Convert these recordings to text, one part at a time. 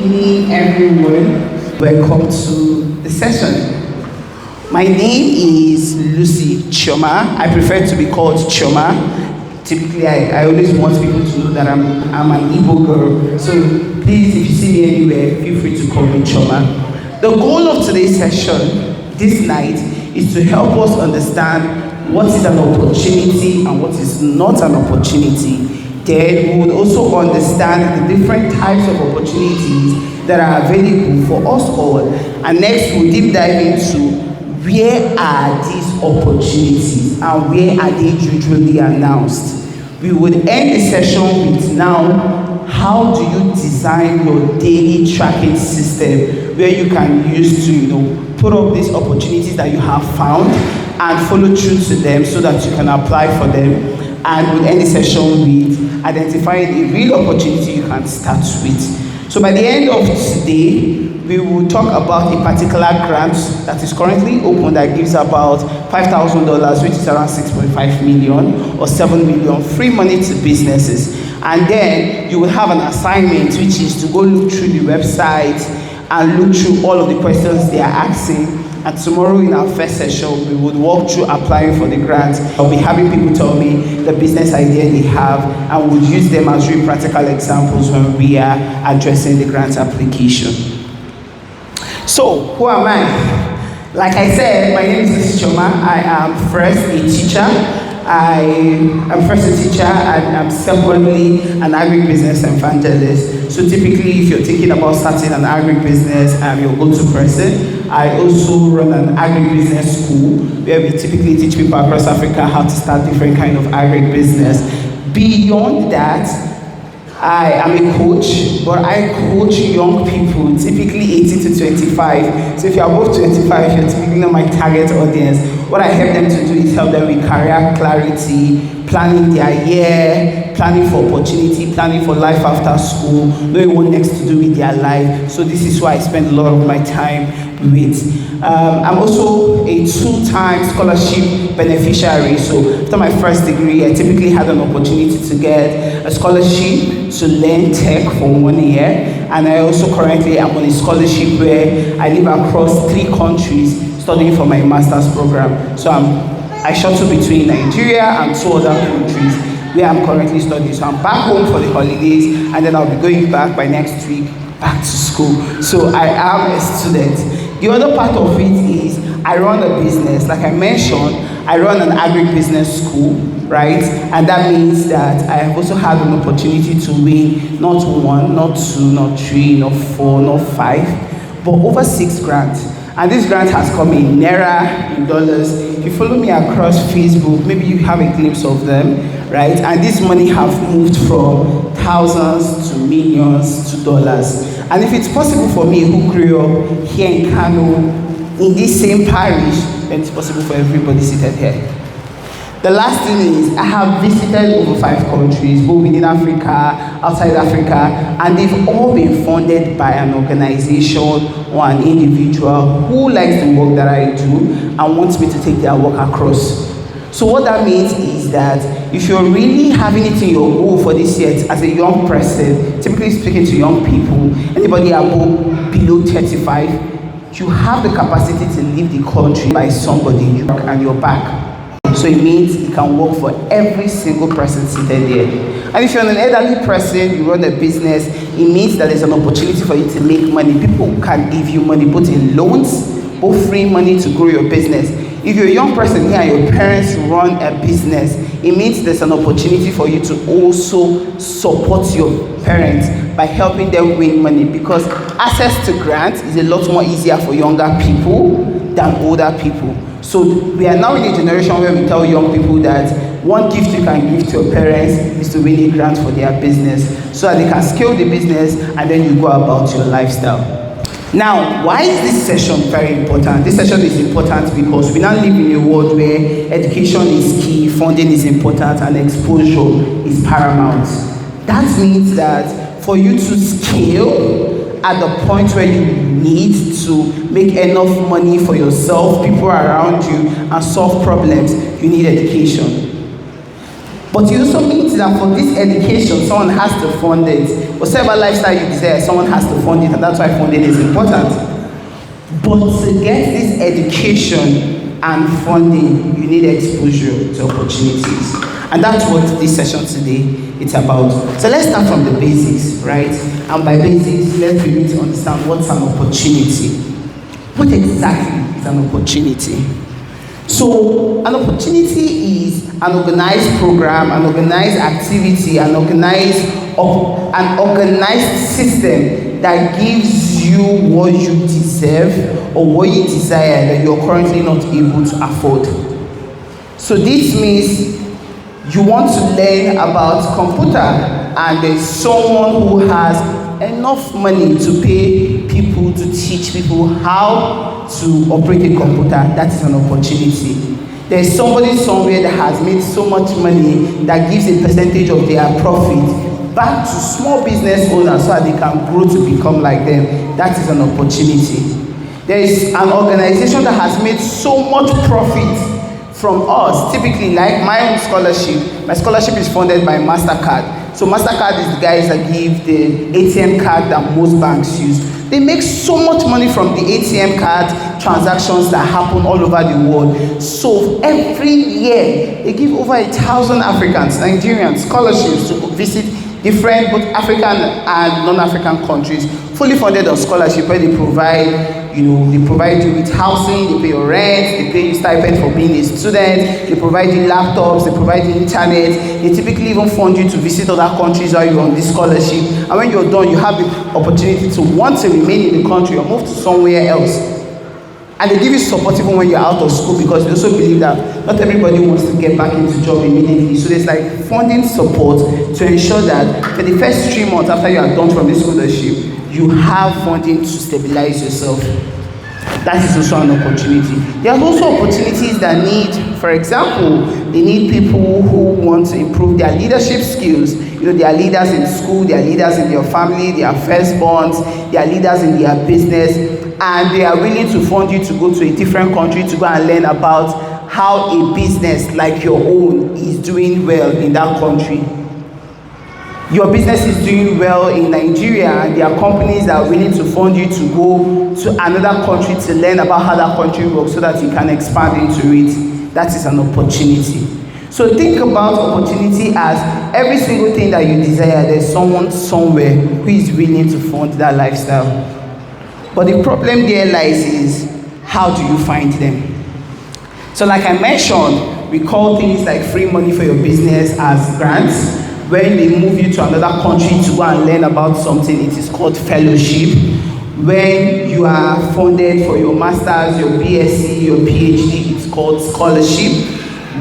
evening, everyone. Welcome to the session. My name is Lucy Choma. I prefer to be called Choma. Typically, I always want people to know that I'm an Igbo girl. So please, if you see me anywhere, feel free to call me Choma. The goal of today's session, this night, is to help us understand what is an opportunity and what is not an opportunity. Then we would also understand the different types of opportunities that are available for us all. And next, we'll deep dive into where are these opportunities and where are they usually announced. We would end the session with now, how do you design your daily tracking system where you can use to put up these opportunities that you have found and follow through to them so that you can apply for them. And we'll end the session with identifying a real opportunity you can start with. So by the end of today, we will talk about a particular grant that is currently open that gives about $5,000, which is around 6.5 million or 7 million free money to businesses. And then you will have an assignment, which is to go look through the website and look through all of the questions they are asking. And tomorrow in our first session, we would walk through applying for the grant. I'll be having people tell me the business idea they have, and we'll use them as real practical examples when we are addressing the grant application. So, who am I? Like I said, my name is Choma. I am first a teacher. I'm secondly an agribusiness evangelist. So typically, if you're thinking about starting an agribusiness, I'm your go-to person. I also run an agribusiness school where we typically teach people across Africa how to start different kind of agribusiness. Beyond that, I am a coach, but I coach young people, typically 18 to 25. So if you're above 25, you're typically not my target audience. What I help them to do is help them with career clarity, planning their year, planning for opportunity, planning for life after school, knowing what next to do with their life. So this is why I spend a lot of my time with. I'm also a two-time scholarship beneficiary. So after my first degree, I typically had an opportunity to get a scholarship to learn tech for 1 year. And I also currently am on a scholarship where I live across 3 countries studying for my master's program. So I shuttle between Nigeria and 2 other countries where I'm currently studying. So I'm back home for the holidays, and then I'll be going back by next week back to school. So I am a student. The other part of it is I run a business. Like I mentioned, I run an agribusiness school, right? And that means that I have also had an opportunity to win not 1, not 2, not 3, not 4, not 5, but over 6 grants. And this grant has come in Naira, in dollars. If you follow me across Facebook, maybe you have a glimpse of them, right? And this money have moved from thousands to millions to dollars. And if it's possible for me, who grew up here in Kano, in this same parish, then it's possible for everybody seated here. The last thing is, I have visited over 5 countries, both within Africa, outside Africa, and they've all been funded by an organization or an individual who likes the work that I do and wants me to take their work across. So what that means is that if you're really having it in your goal for this year as a young person, typically speaking to young people, anybody above below 35, you have the capacity to leave the country by somebody and you're back. So it means it can work for every single person seated there. And if you're an elderly person, you run a business, it means that there's an opportunity for you to make money. People can give you money, both in loans, both free money to grow your business. If you're a young person here and your parents run a business, it means there's an opportunity for you to also support your parents by helping them win money, because access to grants is a lot more easier for younger people than older people. So we are now in a generation where we tell young people that one gift you can give to your parents is to win a grant for their business so that they can scale the business and then you go about your lifestyle. Now, why is this session very important? This session is important because we now live in a world where education is key, funding is important, and exposure is paramount. That means that for you to scale at the point where you need to make enough money for yourself, people around you, and solve problems, you need education. But it also means that for this education, someone has to fund it. Whatever lifestyle you desire, someone has to fund it, and that's why funding is important. But to get this education and funding, you need exposure to opportunities. And that's what this session today is about. So let's start from the basics, right? And by basics, let's begin to understand what's an opportunity. What exactly is an opportunity? So an opportunity is an organized program, an organized activity, an organized system that gives you what you deserve or what you desire that you're currently not able to afford. So this means you want to learn about computer and there's someone who has enough money to pay people to teach people how to operate a computer. That is an opportunity. There's somebody somewhere that has made so much money that gives a percentage of their profit back to small business owners so that they can grow to become like them. That is an opportunity. There is an organization that has made so much profit from us, typically like my own scholarship. My scholarship is funded by MasterCard. So MasterCard is the guys that give the ATM card that most banks use. They make so much money from the ATM card transactions that happen all over the world. So every year, they give over 1,000 Africans, Nigerians, scholarships to visit different both African and non-African countries, fully funded on scholarship, where they provide they provide you with housing, they pay your rent, they pay you stipend for being a student, they provide you laptops, they provide you internet, they typically even fund you to visit other countries while you're on this scholarship. And when you're done, you have the opportunity to want to remain in the country or move to somewhere else. And they give you support even when you're out of school, because they also believe that not everybody wants to get back into job immediately. So there's like funding support to ensure that for the first 3 months after you are done from this scholarship, you have funding to stabilize yourself. That is also an opportunity. There are also opportunities that need, for example, they need people who want to improve their leadership skills. They are leaders in school, they are leaders in their family, they are firstborns, they are leaders in their business, and they are willing to fund you to go to a different country to go and learn about how a business like your own is doing well in that country. Your business is doing well in Nigeria, and there are companies that are willing to fund you to go to another country to learn about how that country works so that you can expand into it. That is an opportunity. So think about opportunity as every single thing that you desire, there's someone somewhere who is willing to fund that lifestyle. But the problem there lies is, how do you find them? So like I mentioned, we call things like free money for your business as grants. When they move you to another country to go and learn about something, it is called fellowship. When you are funded for your master's, your BSc, your PhD, it's called scholarship.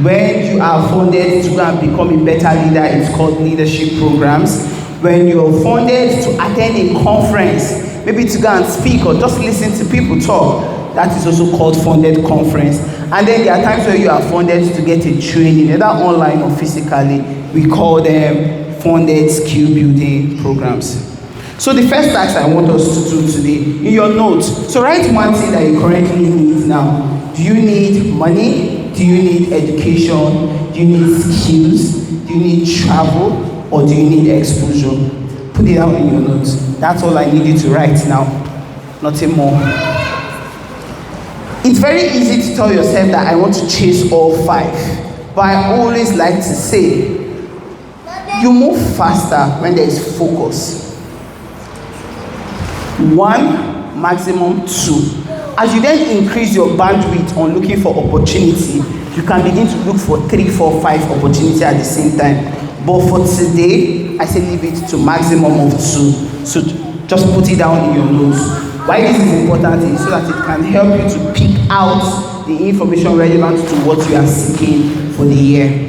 When you are funded to go and become a better leader, it's called leadership programs. When you're funded to attend a conference, maybe to go and speak or just listen to people talk, that is also called funded conference. And then there are times where you are funded to get a training, either online or physically. We call them funded skill building programs. So the first task I want us to do today, in your notes, so write one thing that you currently need now. Do you need money? Do you need education? Do you need skills? Do you need travel? Or do you need exposure? Put it down in your notes. That's all I need you to write now. Nothing more. It's very easy to tell yourself that I want to chase all 5. But I always like to say, you move faster when there is focus. 1, maximum 2. As you then increase your bandwidth on looking for opportunity, you can begin to look for 3, 4, 5 opportunities at the same time. But for today, I say leave it to maximum of 2. So just put it down in your notes. Why this is important is so that it can help you to pick out the information relevant to what you are seeking for the year.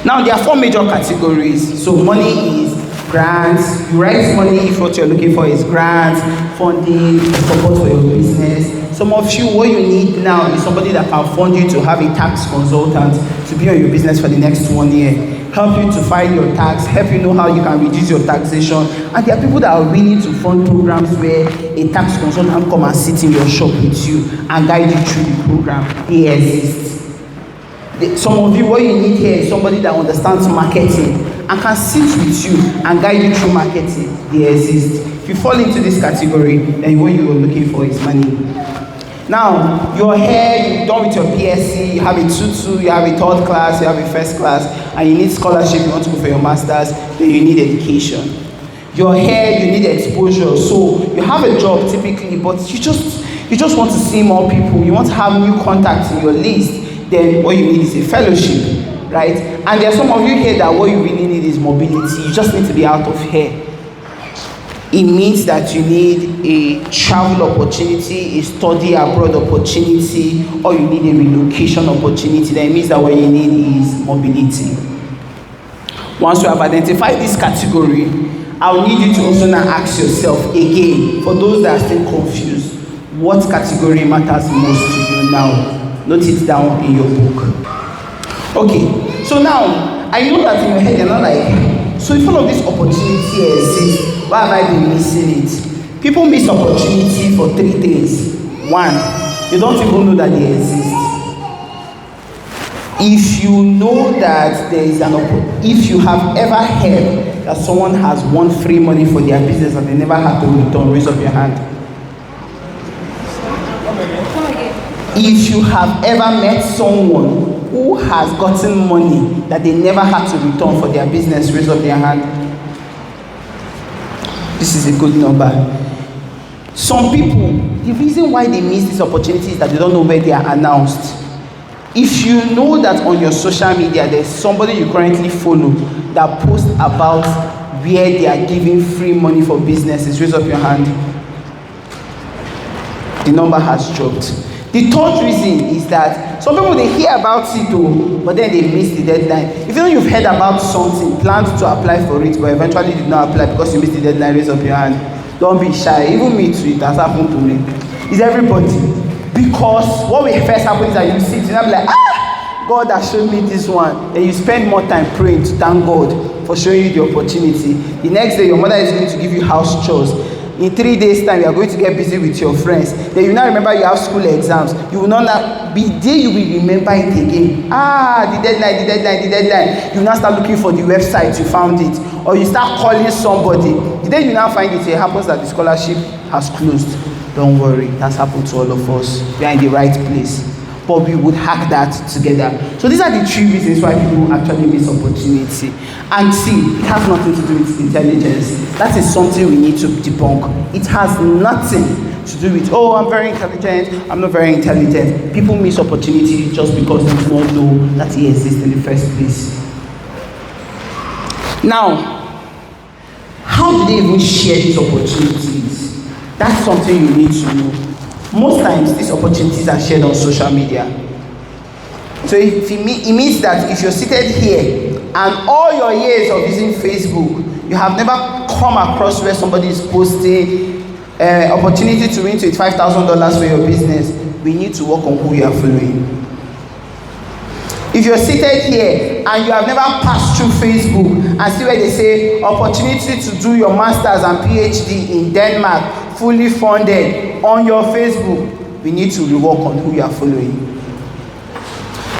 Now, there are 4 major categories. So money is grants. You write money if what you're looking for is grants, funding, support for your business. Some of you, what you need now is somebody that can fund you to have a tax consultant to be on your business for the next 1 year. Help you to file your tax, help you know how you can reduce your taxation. And there are people that are willing to fund programs where a tax consultant come and sit in your shop with you and guide you through the program. They exist. Some of you, what you need here is somebody that understands marketing and can sit with you and guide you through marketing. They exist. If you fall into this category, then what you are looking for is money. Now, your hair, you're done with your BSc, you have a 2-2, you have a third class, you have a first class, and you need scholarship, you want to go for your master's, then you need education. Your hair, you need exposure. So you have a job typically, but you just want to see more people, you want to have new contacts in your list. Then what you need is a fellowship, right? And there are some of you here that what you really need is mobility. You just need to be out of here. It means that you need a travel opportunity, a study abroad opportunity, or you need a relocation opportunity. That means that what you need is mobility. Once you have identified this category, I'll need you to also now ask yourself again, for those that are still confused, what category matters most to you now? Note it down in your book. Okay, so now I know that in your head you're not like, so if all of this opportunity exists, why have I been missing it? People miss opportunity for 3 things. 1, you don't even know that they exist. If you know that there is if you have ever heard that someone has won free money for their business and they never had to return, raise up your hand. If you have ever met someone who has gotten money that they never had to return for their business, raise up their hand. This is a good number. Some people, the reason why they miss this opportunity is that they don't know where they are announced. If you know that on your social media there's somebody you currently follow that posts about where they are giving free money for businesses, raise up your hand. The number has dropped. The third reason is that some people, they hear about it though, but then they miss the deadline. If you know you've heard about something, planned to apply for it, but eventually did not apply because you missed the deadline, raise up your hand. Don't be shy. Even me too, it has happened to me. It's everybody. Because what will first happen is that you sit and be like, God has shown me this one. And you spend more time praying to thank God for showing you the opportunity. The next day, your mother is going to give you house chores. In 3 days' time, you are going to get busy with your friends. Then you now remember you have school exams. You will not be there, you will remember it again. The deadline. You now start looking for the website, you found it. Or you start calling somebody. The day you now find it, it happens that the scholarship has closed. Don't worry, that's happened to all of us. We are in the right place. But we would hack that together. So these are the 3 reasons why people actually miss opportunity. And see, it has nothing to do with intelligence. That is something we need to debunk. It has nothing to do with, I'm very intelligent, I'm not very intelligent. People miss opportunity just because they do not know that it exists in the first place. Now, how do they even share these opportunities? That's something you need to know. Most times, these opportunities are shared on social media. So it means that if you're seated here and all your years of using Facebook, you have never come across where somebody is posting opportunity to win $25,000 for your business, we need to work on who you are following. If you're seated here and you have never passed through Facebook and see where they say opportunity to do your master's and PhD in Denmark, fully funded on your Facebook, we need to rework on who you are following.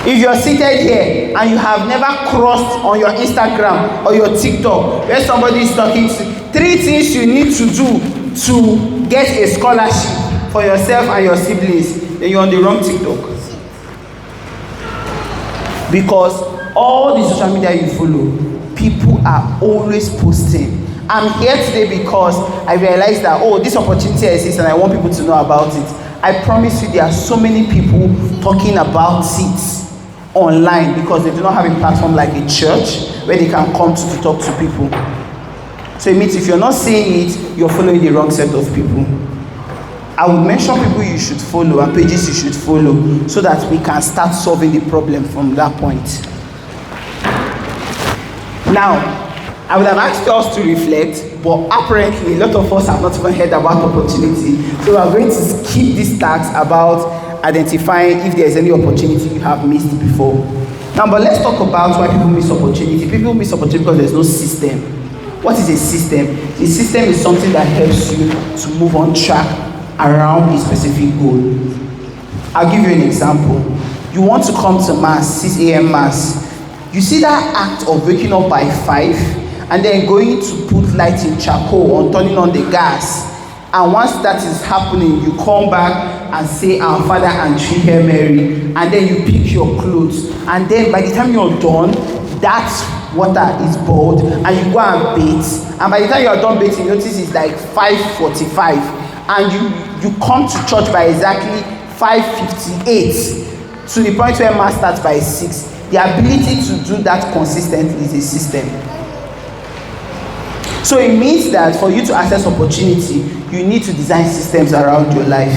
If you're seated here and you have never crossed on your Instagram or your TikTok where somebody is talking to 3 things you need to do to get a scholarship for yourself and your siblings, then you're on the wrong TikTok. Because all the social media you follow, people are always posting. I'm here today because I realized that, this opportunity exists and I want people to know about it. I promise you there are so many people talking about it online because they do not have a platform like a church where they can come to talk to people. So it means if you're not seeing it, you're following the wrong set of people. I will mention people you should follow and pages you should follow so that we can start solving the problem from that point. Now, I would have asked us to reflect, but apparently a lot of us have not even heard about opportunity. So we are going to skip this task about identifying if there is any opportunity you have missed before. Now, but let's talk about why people miss opportunity. People miss opportunity because there's no system. What is a system? A system is something that helps you to move on track around a specific goal. I'll give you an example. You want to come to mass, 6 a.m. mass. You see that act of waking up by 5 and then going to put light in charcoal or turning on the gas. And once that is happening, you come back and say, Our Father and Three Hail Mary, and then you pick your clothes. And then by the time you're done, that water is boiled, and you go and bathe. And by the time you're done bathing, you notice it's like 5:45, and you come to church by exactly 5:58, to the point where mass starts by 6. The ability to do that consistently is a system. So it means that for you to access opportunity, you need to design systems around your life.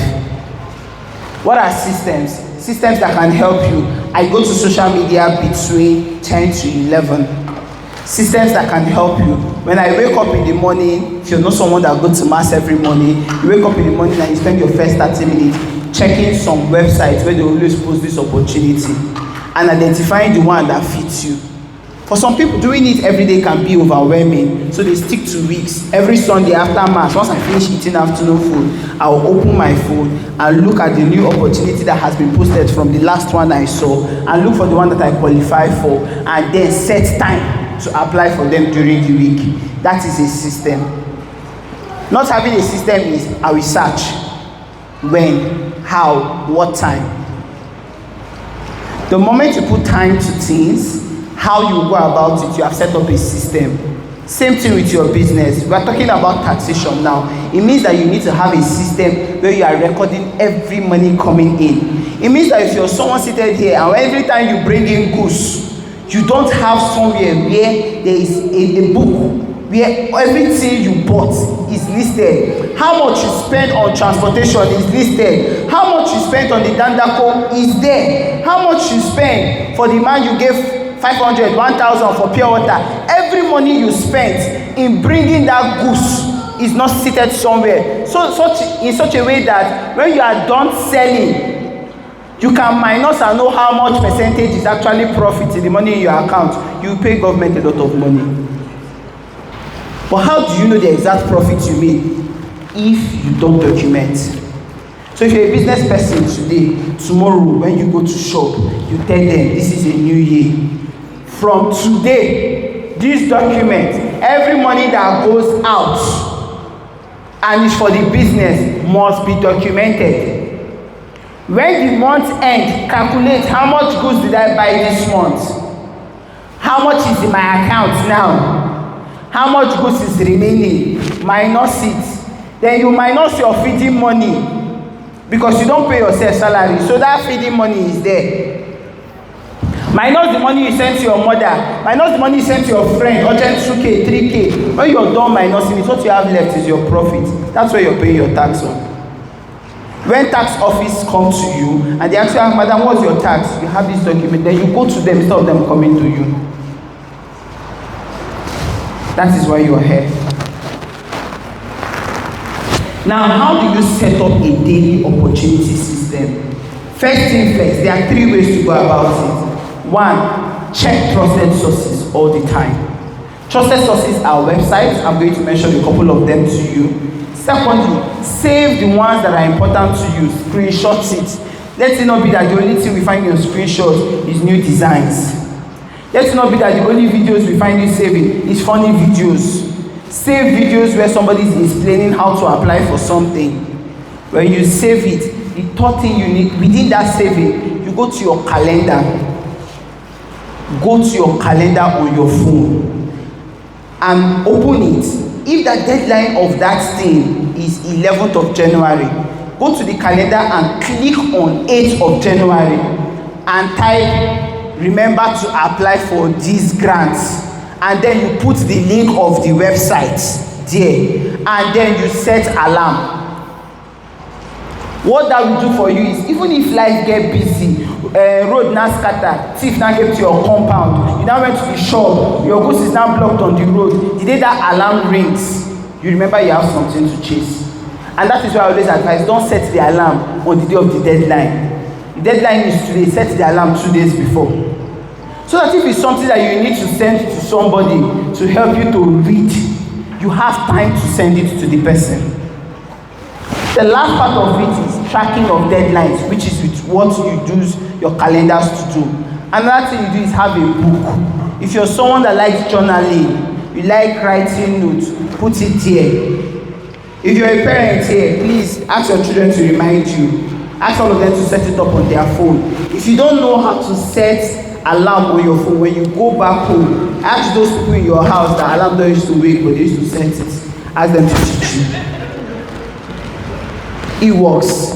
What are systems? Systems that can help you. I go to social media between 10 to 11. Systems that can help you. When I wake up in the morning, if you're not someone that goes to mass every morning, you wake up in the morning and you spend your first 30 minutes checking some websites where they always post this opportunity and identifying the one that fits you. For some people, doing it every day can be overwhelming, so they stick to weeks. Every Sunday after mass, once I finish eating afternoon food, I will open my phone and look at the new opportunity that has been posted from the last one I saw, and look for the one that I qualify for, and then set time to apply for them during the week. That is a system. Not having a system is I will search. When, how, what time. The moment you put time to things, how you go about it, you have set up a system. Same thing with your business. We are talking about taxation now. It means that you need to have a system where you are recording every money coming in. It means that if you're someone seated here and every time you bring in goods, you don't have somewhere where there is a book where everything you bought is listed. How much you spend on transportation is listed. How much you spent on the dandako is there. How much you spend for the man you gave 500, 1,000 for pure water. Every money you spent in bringing that goose is not seated somewhere. In such a way that when you are done selling, you can minus and know how much percentage is actually profit in the money in your account. You pay government a lot of money. But how do you know the exact profit you made if you don't document? So if you're a business person today, tomorrow when you go to shop, you tell them this is a new year. From today, this document, every money that goes out and is for the business must be documented. When the month end, calculate how much goods did I buy this month? How much is in my account now? How much goods is remaining? Minus it. Then you minus your feeding money because you don't pay yourself salary. So that feeding money is there. Minus the money you sent to your mother, minus the money you sent to your friend, urgent 2K, 3K. When you're done minusing it, what you have left is your profit. That's where you're paying your tax on. When tax office comes to you and they ask you, Madam, what's your tax? You have this document, then you go to them instead of them coming to you. That is why you're here. Now, how do you set up a daily opportunity system? First thing first, there are 3 ways to go about it. 1, check trusted sources all the time. Trusted sources are websites. I'm going to mention a couple of them to you. Secondly, save the ones that are important to you. Screenshot it. Let it not be that the only thing we find in your screenshots is new designs. Let it not be that the only videos we find you saving is funny videos. Save videos where somebody is explaining how to apply for something. When you save it, the third thing you need within that saving, you go to your calendar. Go to your calendar on your phone and open it. If the deadline of that thing is 11th of January, go to the calendar and click on 8th of January and type, remember to apply for these grants. And then you put the link of the website there. And then you set alarm. What that will do for you is, even if life get busy, road now scatter, thief now get to your compound, you now went to the shop, your goods is now blocked on the road, the day that alarm rings, you remember you have something to chase. And that is why I always advise, don't set the alarm on the day of the deadline. The deadline is today, set the alarm 2 days before. So that if it's something that you need to send to somebody to help you to read, you have time to send it to the person. The last part of it is tracking of deadlines, which is with what you use your calendars to do. Another thing you do is have a book. If you're someone that likes journaling, you like writing notes, put it here. If you're a parent here, please ask your children to remind you. Ask all of them to set it up on their phone. If you don't know how to set alarm on your phone, when you go back home, ask those people in your house that alarm don't used to wake, but they used to set it. Ask them to teach you. It works.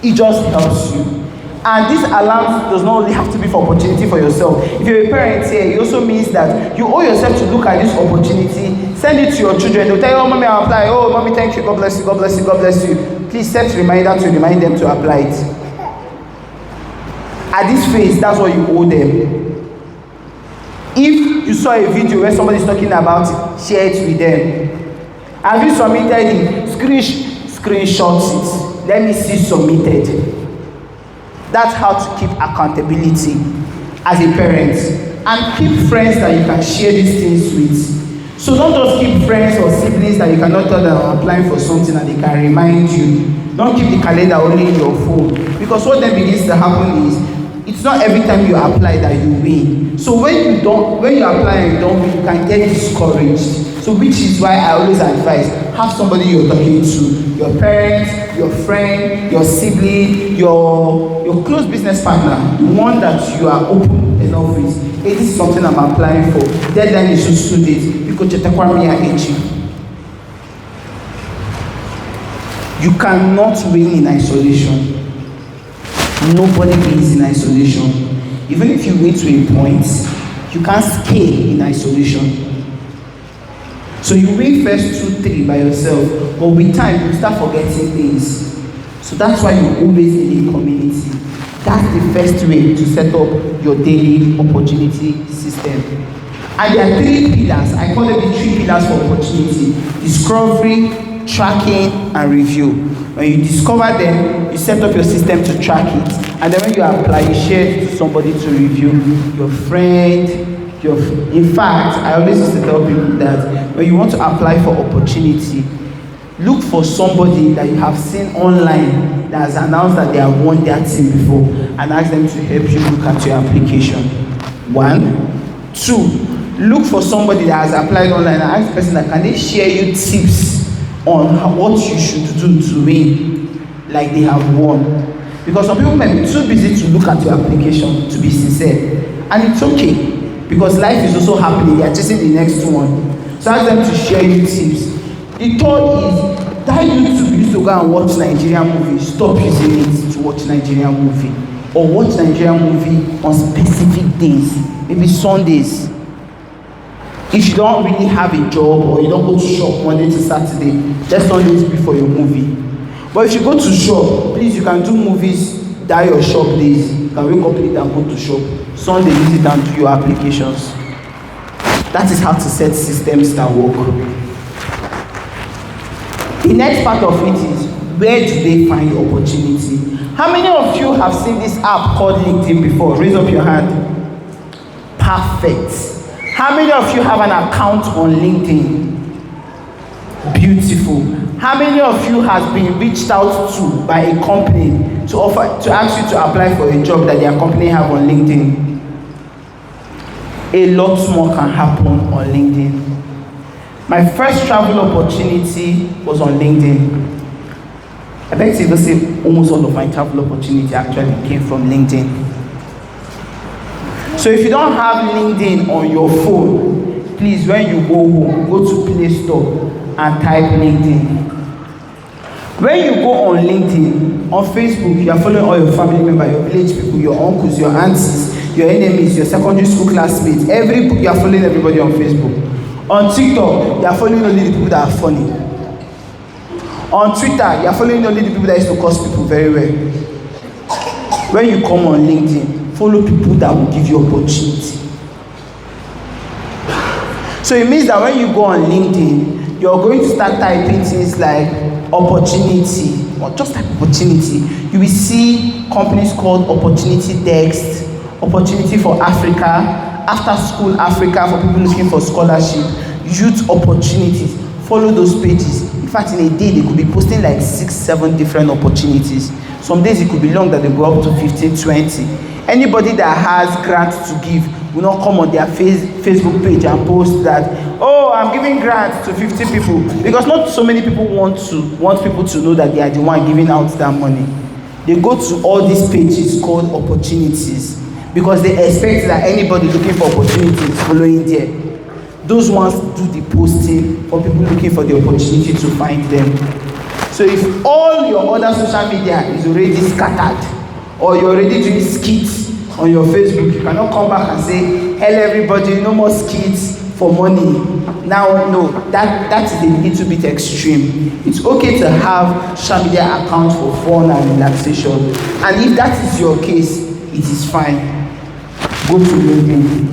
It just helps you. And this alarm does not only have to be for opportunity for yourself. If you're a parent here, it also means that you owe yourself to look at this opportunity, send it to your children. They'll tell you, oh, mommy, I'll apply. Oh, mommy, thank you. God bless you. God bless you. God bless you. Please set a reminder to remind them to apply it. At this phase, that's what you owe them. If you saw a video where somebody is talking about it, share it with them. Have you submitted it? Screenshot it. Let me see submitted. That's how to keep accountability as a parent. And keep friends that you can share these things with. So don't just keep friends or siblings that you cannot tell them are applying for something and they can remind you. Don't keep the calendar only in your phone. Because what then begins to happen is, it's not every time you apply that you win. So when you apply and you don't win, you can get discouraged. So which is why I always advise, have somebody you're talking to, your parents, your friend, your sibling, your close business partner, the one that you are open enough with. Hey, this is something I'm applying for. Deadline is so date. Because you cannot win in isolation. Nobody wins in isolation. Even if you win to a point, you can't scale in isolation. So you win first 2, 3 by yourself, but with time you start forgetting things. So that's why you always need a community. That's the first way to set up your daily opportunity system. And there are 3 pillars. I call them the 3 pillars for opportunity: discovery, tracking, and review. When you discover them, you set up your system to track it. And then when you apply, you share it to somebody to review. Your friend, in fact, I always used to tell people that when you want to apply for opportunity, look for somebody that you have seen online that has announced that they have won that thing before, and ask them to help you look at your application. 1. 2, look for somebody that has applied online and ask the person that can they share you tips on what you should do to win, like they have won. Because some people might be too busy to look at your application, to be sincere, and it's okay. Because life is also happening, they are chasing the next one. So ask them to share you tips. The third is, that YouTube used to go and watch Nigerian movies, stop using it to watch Nigerian movie. Or watch Nigerian movie on specific days, maybe Sundays. If you don't really have a job or you don't go to shop Monday to Saturday, let Sundays be for your movie. But if you go to shop, please, you can do movies that your shop days. You can wake up late and go to shop. Sunday, use it and do your applications. That is how to set systems that work. The next part of it is, where do they find opportunity? How many of you have seen this app called LinkedIn before? Raise up your hand. Perfect. How many of you have an account on LinkedIn? Beautiful. How many of you has been reached out to by a company to ask you to apply for a job that their company have on LinkedIn? A lot more can happen on LinkedIn. My first travel opportunity was on LinkedIn. I bet you will say almost all of my travel opportunity actually came from LinkedIn. So if you don't have LinkedIn on your phone, please, when you go home, go to Play Store and type LinkedIn. When you go on LinkedIn, on Facebook, you are following all your family members, your village people, your uncles, your aunties, your enemies, your secondary school classmates. You are following everybody on Facebook. On TikTok, you are following only the people that are funny. On Twitter, you are following only the people that used to curse people very well. When you come on LinkedIn, follow people that will give you opportunity. So it means that when you go on LinkedIn, you're going to start typing things like opportunity, or just type opportunity. You will see companies called Opportunity Desk, Opportunity for Africa, After School Africa for people looking for scholarship, youth opportunities. Follow those pages. In fact, in a day, they could be posting like 6, 7 different opportunities. Some days it could be long that they go up to 15, 20. Anybody that has grants to give will not come on their Facebook page and post that, oh, I'm giving grants to 50 people, because not so many people want people to know that they are the one giving out that money. They go to all these pages called opportunities because they expect that anybody looking for opportunities is following there. Those ones do the posting for people looking for the opportunity to find them. So if all your other social media is already scattered, or you're already doing skits on your Facebook, you cannot come back and say, hello everybody, no more skits for money. Now, no, that is a little bit extreme. It's okay to have social media accounts for fun and relaxation. And if that is your case, it is fine. Go to LinkedIn.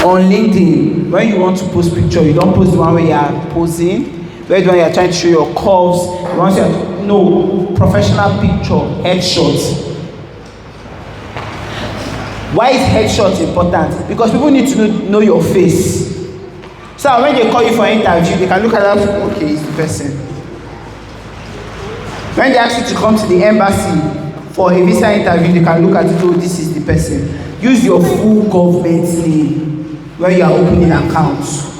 On LinkedIn, when you want to post picture, you don't post the one where you are posing, where the one you are trying to show your curves, the ones you are, no, professional picture, headshots. Why is headshots important? Because people need to know your face. So when they call you for an interview, they can look at that, okay, it's the person. When they ask you to come to the embassy for a visa interview, they can look at it, oh, this is the person. Use your full government name when you are opening accounts.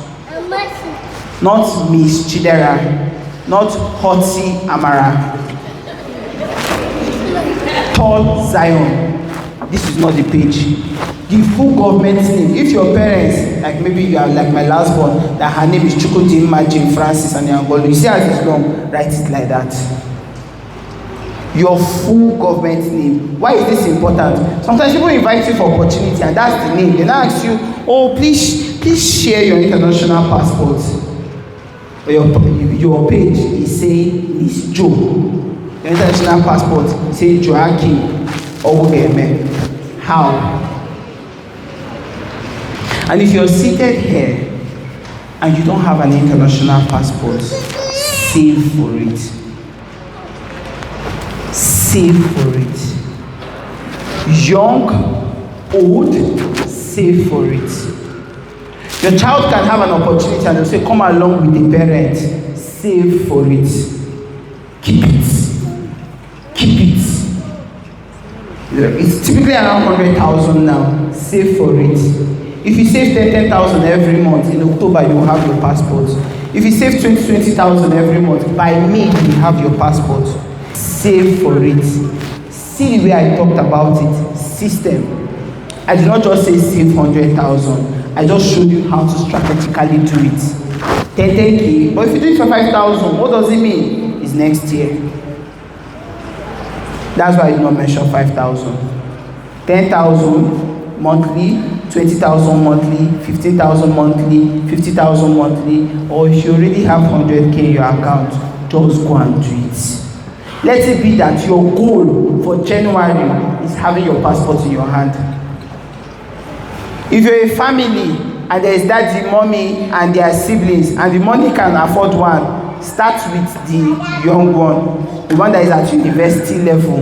Not Miss Chidera, not Hotsi Amara. Tall Zion. This is not the page. The full government name. If your parents, like maybe you are like my last born, that her name is Chukwudimma Jane Francis and Angolo, you see as it's long, write it like that. Your full government name. Why is this important? Sometimes people invite you for opportunity and that's the name. They now ask you, oh, please share your international passport. Or your page is saying Miss Joe. Your international passport is saying Joaquin Owogeme. How? And if you're seated here and you don't have an international passport, save for it. Save for it. Young, old, save for it. Your child can have an opportunity and they'll say, come along with the parent. Save for it. Keep it. Keep it. It's typically around 100,000 now. Save for it. If you save 10,000 every month, in October you will have your passport. If you save 20,000 every month, by May you have your passport. Save for it. See the way I talked about it. System. I did not just say save 100,000. I just showed you how to strategically do it. 10K, but if you do it for 5,000, what does it mean? It's next year. That's why I did not mention 5,000. 10,000 monthly, 20,000 monthly, 15,000 monthly, 50,000 monthly, or if you already have 100K in your account, just go and do it. Let it be that your goal for January is having your passport in your hand. If you're a family and there is daddy, mommy, and their siblings, and the money can afford one, start with the young one, the one that is at university level.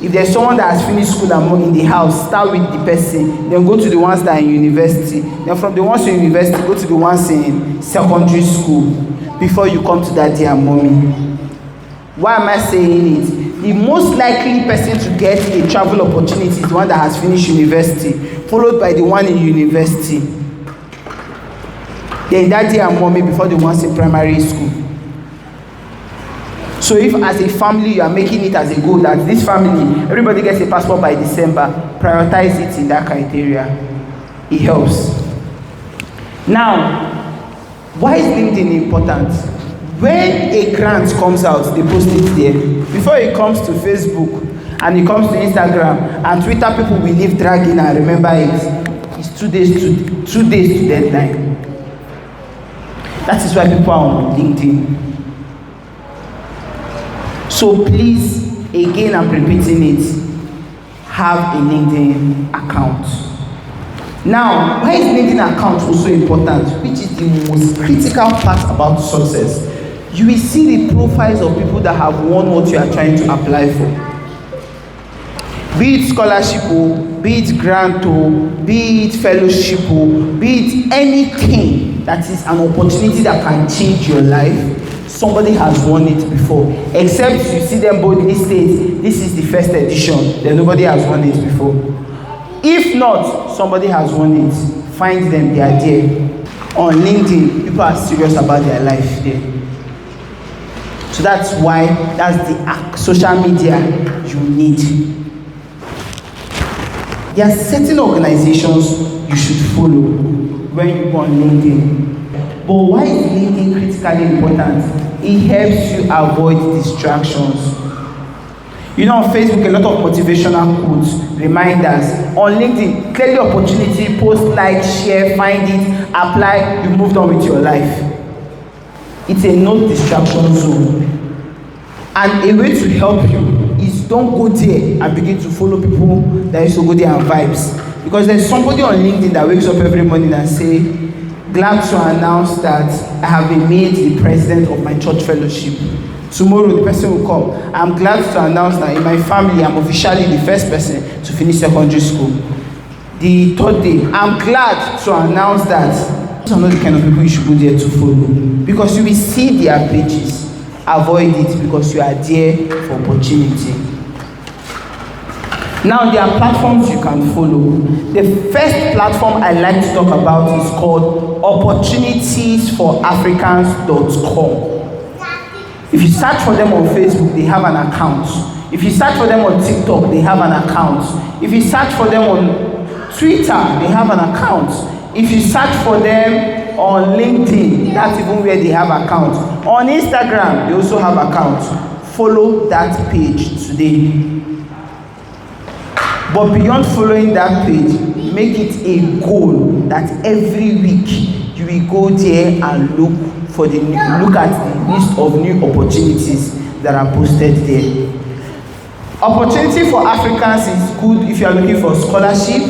If there's someone that has finished school and in the house, start with the person, then go to the ones that are in university. Then from the ones in university, go to the ones in secondary school before you come to daddy and mommy. Why am I saying it? The most likely person to get a travel opportunity is the one that has finished university, followed by the one in university. Then daddy and mommy before the ones in primary school. So if as a family you are making it as a goal that this family, everybody gets a passport by December, prioritize it in that criteria. It helps. Now, why is LinkedIn important? When a grant comes out, they post it there. Before it comes to Facebook and it comes to Instagram and Twitter, people will leave dragging and remember it. It's 2 days to deadline. That is why people are on LinkedIn. So please, again, I'm repeating it, have a LinkedIn account. Now, why is LinkedIn account also important? Which is the most critical part about success? You will see the profiles of people that have won what you are trying to apply for. Be it scholarship, be it grant, be it fellowship, be it anything that is an opportunity that can change your life. somebody has won it before. Except you see them boldly state, this is the first edition, then nobody has won it before. If not, somebody has won it. Find them, they are there. On LinkedIn, people are serious about their life there. So that's why, that's the social media you need. There are certain organizations you should follow when you go on LinkedIn. But why is LinkedIn critically important? It helps you avoid distractions. You know, on Facebook, a lot of motivational quotes, reminders. On LinkedIn, clearly opportunity, post, like, share, find it, apply, you moved on with your life. It's a no distraction zone. And a way to help you is don't go there and begin to follow people that used to go there and vibes. Because there's somebody on LinkedIn that wakes up every morning and say, glad to announce that I have been made the president of my church fellowship. Tomorrow the person will come. I'm glad to announce that in my family I'm officially the first person to finish secondary school. The third day, I'm glad to announce that those are not the kind of people you should go there to follow. Because you will see their pages. Avoid it because you are there for opportunity. Now there are platforms you can follow. The first platform I like to talk about is called opportunitiesforafricans.com. If you search for them on Facebook, they have an account. If you search for them on TikTok, they have an account. If you search for them on Twitter, they have an account. If you search for them on LinkedIn, that's even where they have accounts. On Instagram, they also have accounts. Follow that page today. But beyond following that page, make it a goal that every week you will go there and look at the list of new opportunities that are posted there. Opportunity for Africans is good if you are looking for scholarship,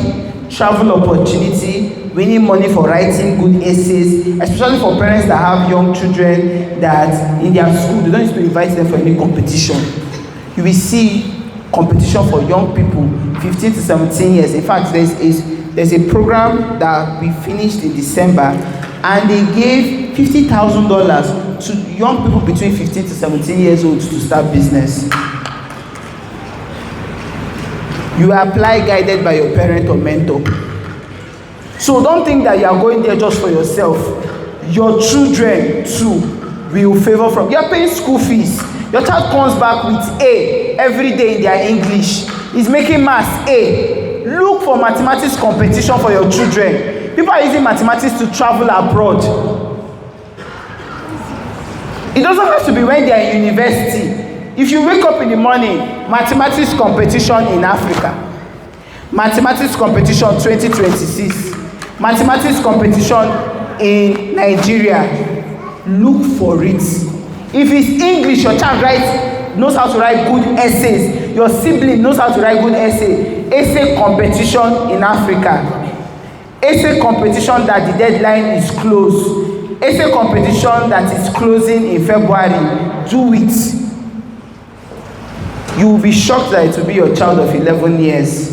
travel opportunity, winning money for writing good essays, especially for parents that have young children that in their school they don't need to invite them for any competition. You will see competition for young people 15 to 17 years. In fact, there's a program that we finished in December, and they gave $50,000 to young people between 15 to 17 years old to start business. You apply guided by your parent or mentor. So don't think that you are going there just for yourself. Your children too will favor from. You are paying school fees. Your child comes back with A every day in their English. He's making maths A. Look for mathematics competition for your children. People are using mathematics to travel abroad. It doesn't have to be when they are in university. If you wake up in the morning, mathematics competition in Africa, mathematics competition 2026, mathematics competition in Nigeria, look for it. If it's English, your child knows how to write good essays, your sibling knows how to write good essay competition in Africa, essay competition that the deadline is closed, essay competition that is closing in February, do it. You will be shocked that it will be your child of 11 years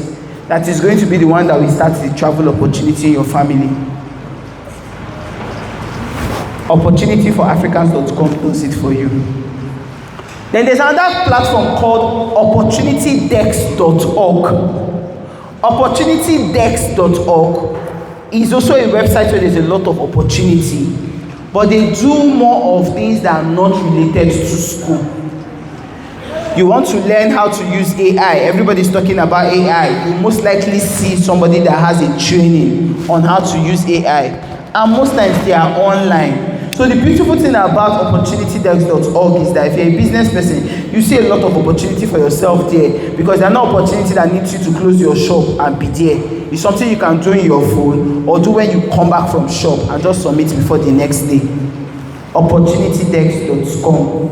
that is going to be the one that will start the travel opportunity in your family. Opportunityforafricans.com does it for you. Then there's another platform called opportunitydex.org. Opportunitydex.org is also a website where there's a lot of opportunity, but they do more of things that are not related to school. You want to learn how to use AI. Everybody's talking about AI. You most likely see somebody that has a training on how to use AI. And most times they are online. So the beautiful thing about opportunitydex.org is that if you're a business person, you see a lot of opportunity for yourself there, because there are no opportunity that needs you to close your shop and be there. It's something you can do in your phone or do when you come back from shop and just submit before the next day. Opporunitydex.com.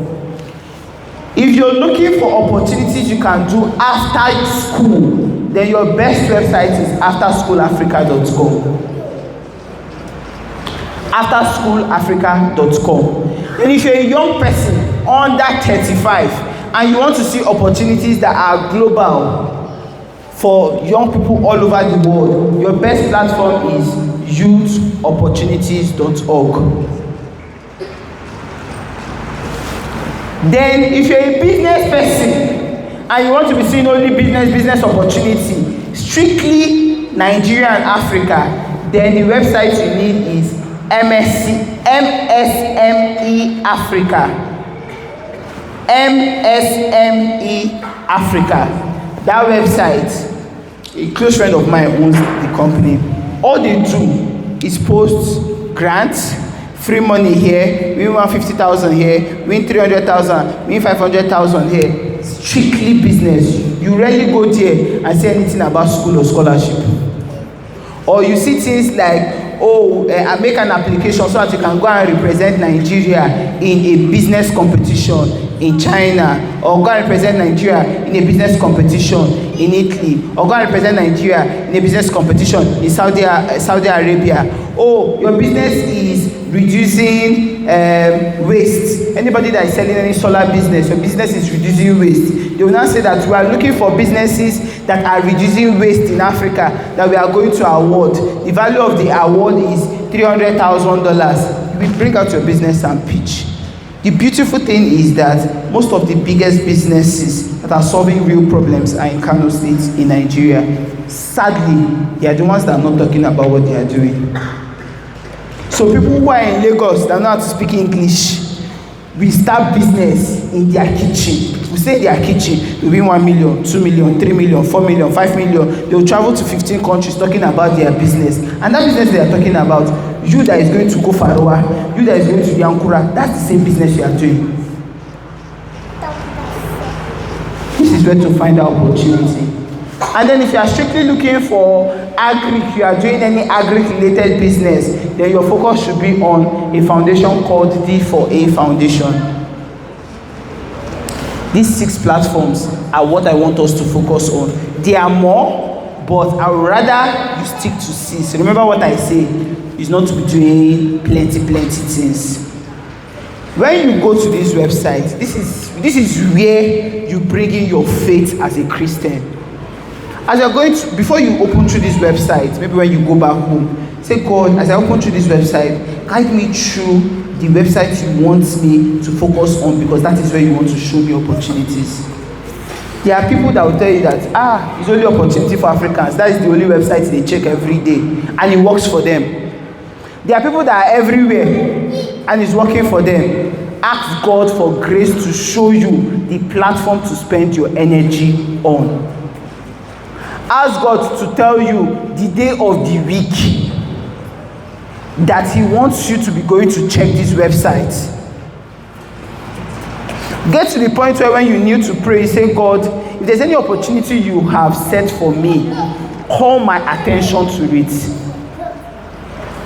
If you're looking for opportunities you can do after school, then your best website is afterschoolafrica.com. Afterschoolafrica.com. And if you're a young person under 35 and you want to see opportunities that are global for young people all over the world, your best platform is youthopportunities.org. Then if you're a business person and you want to be seeing only business opportunity, strictly Nigeria and Africa, then the website you need is MSME Africa. MSME Africa. That website, a close friend of mine owns the company. All they do is post grants, free money here, win 150,000 here, win 300,000, win 500,000 here. Strictly business. You rarely go there and say anything about school or scholarship. Or you see things like, I make an application so that you can go and represent Nigeria in a business competition in China, or go and represent Nigeria in a business competition in Italy, or go and represent Nigeria in a business competition in Saudi Arabia. Your business is reducing waste. Anybody that is selling any solar business, your business is reducing waste. They will now say that we are looking for businesses that are reducing waste in Africa that we are going to award. The value of the award is $300,000. You will bring out your business and pitch. The beautiful thing is that most of the biggest businesses that are solving real problems are in Kano State, in Nigeria. Sadly, they are the ones that are not talking about what they are doing. So people who are in Lagos that know how to speak English, we start business in their kitchen. We say their kitchen, we win 1 million, 2 million, 3 million, 4 million, 5 million. They will travel to 15 countries talking about their business. And that business they are talking about, you that is going to go Faroa, you that is going to Yankura, that's the same business you are doing. This is where to find out opportunity. And then if you are strictly looking for agric, you are doing any agric-related business, then your focus should be on a foundation called D4A Foundation. These 6 platforms are what I want us to focus on. There are more, but I would rather you stick to 6. Remember what I say, is not to be doing plenty things. When you go to this website, this is where you bring in your faith as a Christian. As you're going to, before you open through this website, maybe when you go back home, say, God, as I open through this website, guide me through the website you want me to focus on, because that is where you want to show me opportunities. There are people that will tell you that, it's only opportunity for Africans. That is the only website they check every day, and it works for them. There are people that are everywhere, and it's working for them. Ask God for grace to show you the platform to spend your energy on. Ask God to tell you the day of the week that He wants you to be going to check this website. Get to the point where when you kneel to pray, you say, God, if there's any opportunity you have set for me, call my attention to it.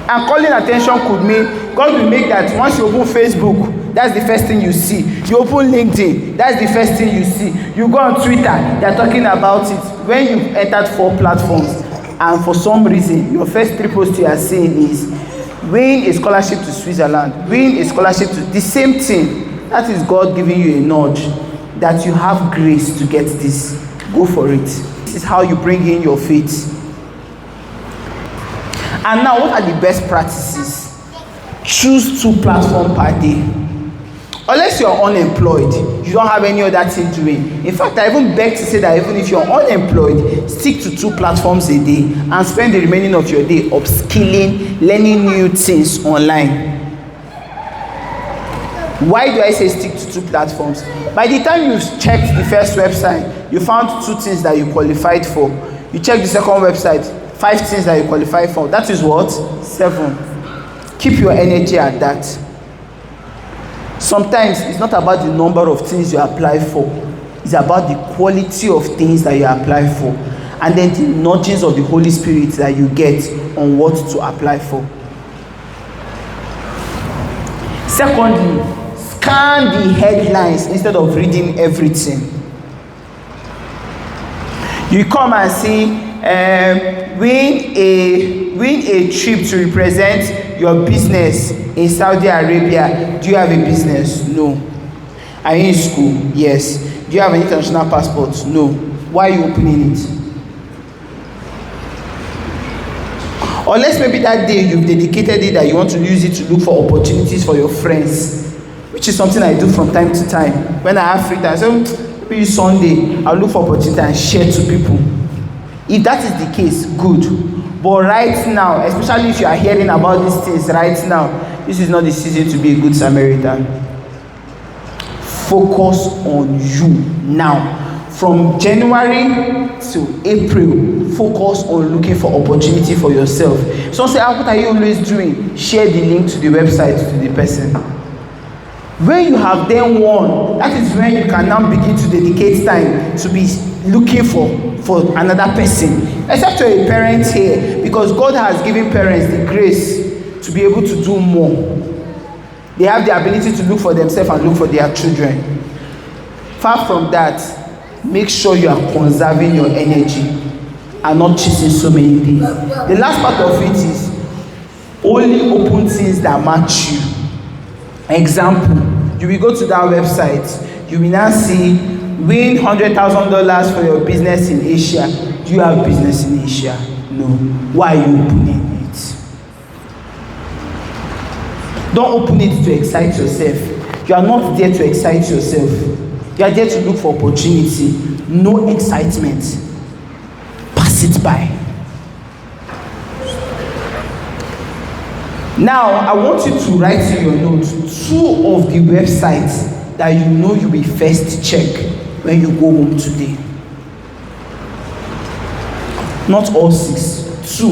And calling attention could mean, God will make that once you open Facebook, that's the first thing you see. You open LinkedIn, that's the first thing you see. You go on Twitter, they're talking about it. When you've entered 4 platforms, and for some reason, your first 3 posts you are seeing is, win a scholarship to Switzerland, win a scholarship to the same thing. That is God giving you a nudge that you have grace to get this. Go for it. This is how you bring in your faith. And now, what are the best practices? Choose 2 platforms per day. Unless you're unemployed, you don't have any other thing doing. In fact, I even beg to say that even if you're unemployed, stick to 2 platforms a day and spend the remaining of your day upskilling, learning new things online. Why do I say stick to 2 platforms? By the time you've checked the first website, you found 2 things that you qualified for. You check the second website, 5 things that you qualified for. That is what? 7. Keep your energy at that. Sometimes it's not about the number of things you apply for. It's about the quality of things that you apply for. And then the nudgings of the Holy Spirit that you get on what to apply for. Secondly, scan the headlines instead of reading everything. You come and see, win a trip to represent your business in Saudi Arabia. Do you have a business? No. Are you in school? Yes. Do you have an international passport? No. Why are you opening it? Unless maybe that day you've dedicated it that you want to use it to look for opportunities for your friends. which is something I do from time to time. When I have free time, so maybe Sunday, I'll look for opportunity and share to people. If that is the case, good. But right now, especially if you are hearing about these things right now, this is not the season to be a good Samaritan. Focus on you now. From January to April, focus on looking for opportunity for yourself. Some say, what are you always doing? Share the link to the website to the person. When you have then one, that is when you can now begin to dedicate time to be looking for another person. Except you're a parent here, because God has given parents the grace to be able to do more. They have the ability to look for themselves and look for their children. Far from that, make sure you are conserving your energy and not chasing so many things. The last part of it is only open things that match you. Example, you will go to that website, you will now see win $100,000 for your business in Asia. Do you have business in Asia? No. Why are you opening it? Don't open it to excite yourself. You are not there to excite yourself. You are there to look for opportunity. No excitement. Pass it by. Now, I want you to write in your notes 2 of the websites that you know you will first check when you go home today. Not all 6. 2.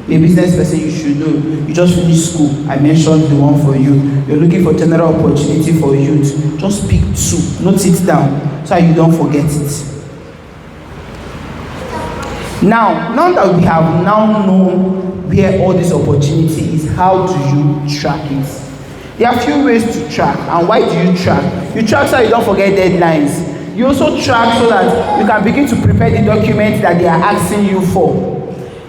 A business person you should know. You just finished school. I mentioned the one for you. You're looking for general opportunity for youth. Just pick 2. Note it down so you don't forget it. Now that we have now known where all this opportunity is, how do you track it? There are a few ways to track. And why do you track? You track so you don't forget deadlines. You also track so that you can begin to prepare the documents that they are asking you for.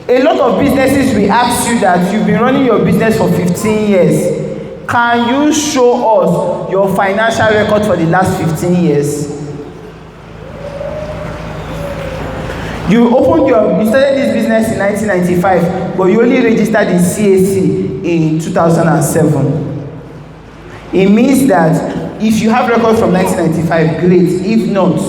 A lot of businesses will ask you that you've been running your business for 15 years. Can you show us your financial record for the last 15 years? You started this business in 1995, but you only registered in CAC in 2007. It means that if you have record from 1995, great. If not,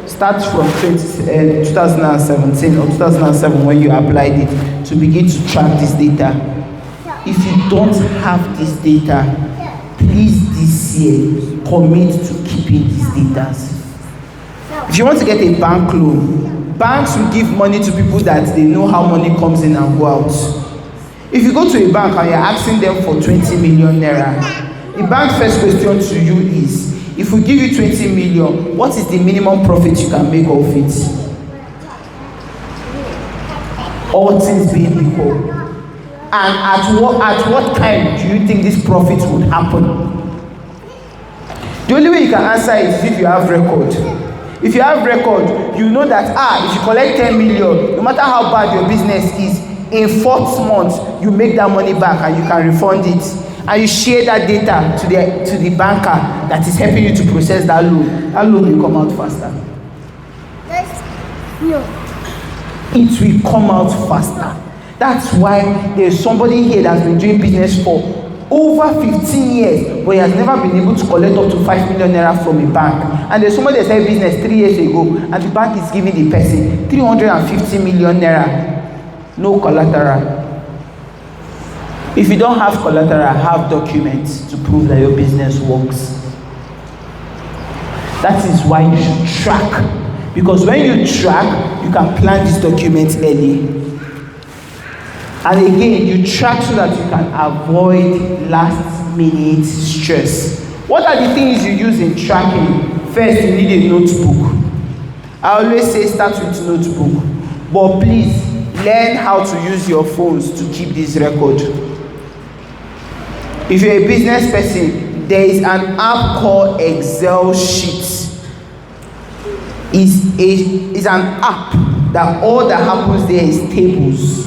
start from 2017 or 2007 when you applied it to begin to track this data. If you don't have this data, please this year commit to keeping these data. If you want to get a bank loan, banks will give money to people that they know how money comes in and go out. If you go to a bank and you're asking them for 20 million naira, the bank's first question to you is, if we give you 20 million, what is the minimum profit you can make of it? All things being equal. And at what time do you think this profit would happen? The only way you can answer is if you have record. If you have record, you know that if you collect 10 million, no matter how bad your business is, in 4th month, you make that money back and you can refund it. And you share that data to the banker that is helping you to process that loan. That loan will come out faster. It will come out faster. That's why there's somebody here that's been doing business for over 15 years, but he has never been able to collect up to 5 million naira from a bank. And there's somebody that started business 3 years ago, and the bank is giving the person 350 million naira, no collateral. If you don't have collateral, have documents to prove that your business works. That is why you should track. Because when you track, you can plan these documents early. And again, you track so that you can avoid last-minute stress. What are the things you use in tracking? First, you need a notebook. I always say start with notebook. But please, learn how to use your phones to keep this record. If you're a business person, there is an app called Excel Sheets. It's an app that all that happens there is tables.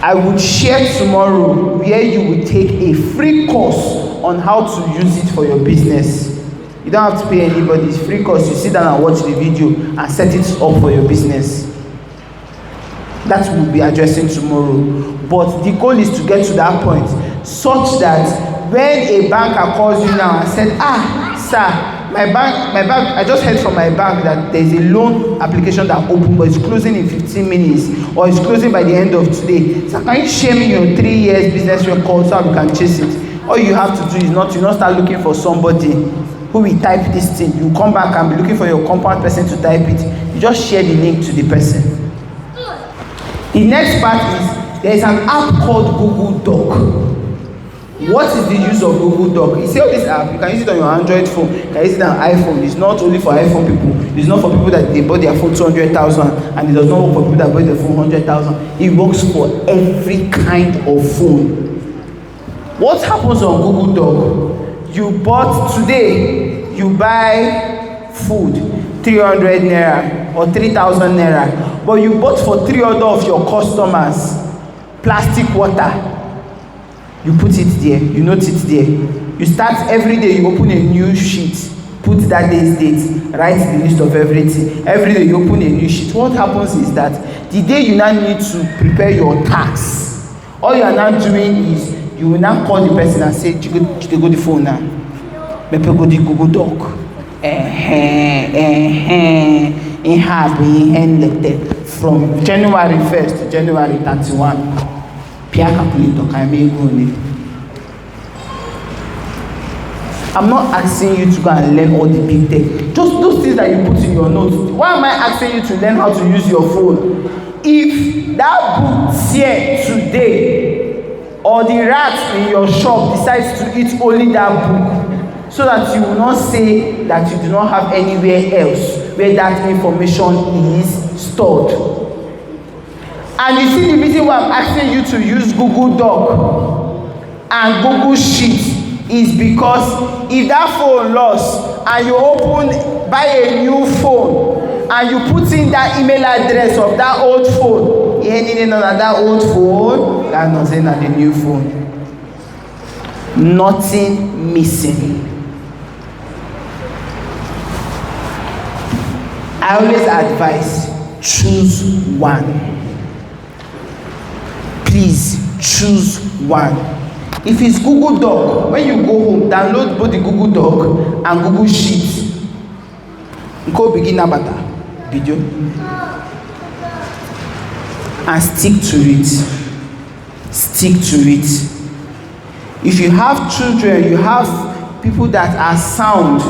I would share tomorrow where you will take a free course on how to use it for your business. You don't have to pay anybody. It's free course. You sit down and watch the video and set it up for your business. That we'll be addressing tomorrow. But the goal is to get to that point such that when a banker calls you now and said, sir, my bank, I just heard from my bank that there's a loan application that opened, but it's closing in 15 minutes, or it's closing by the end of today. So can you share me your 3 years business record so we can chase it? All you have to do is not start looking for somebody who will type this thing. You come back and be looking for your compound person to type it. You just share the link to the person. The next part is there is an app called Google Doc. What is the use of Google Doc? You see all this app, you can use it on your Android phone, you can use it on iPhone. It's not only for iPhone people. It's not for people that they bought their phone 200,000, and it does not work for people that bought their phone 100,000. It works for every kind of phone. What happens on Google Doc? You bought today, you buy food 300 naira or 3,000 naira, but you bought for 3 other of your customers plastic water. You put it there, you note it there. You start every day, you open a new sheet, put that day's date, write the list of everything. Every day you open a new sheet. What happens is that the day you now need to prepare your tax, all you are now doing is you will now call the person and say, you go the phone now. Maybe go the Google Doc. From January 1st to January 31. I'm not asking you to go and learn all the big tech. Just those things that you put in your notes. Why am I asking you to learn how to use your phone? If that book here today, or the rat in your shop decides to eat only that book, so that you will not say that you do not have anywhere else where that information is stored. And you see the reason why I'm asking you to use Google Doc and Google Sheet is because if that phone lost and you buy a new phone and you put in that email address of that old phone, that old phone, that nothing at the new phone. Nothing missing. I always advise, choose one. Please choose one. If it's Google Doc, when you go home, download both the Google Doc and Google Sheet. Go begin about video and stick to it. Stick to it. If you have children, you have people that are sound,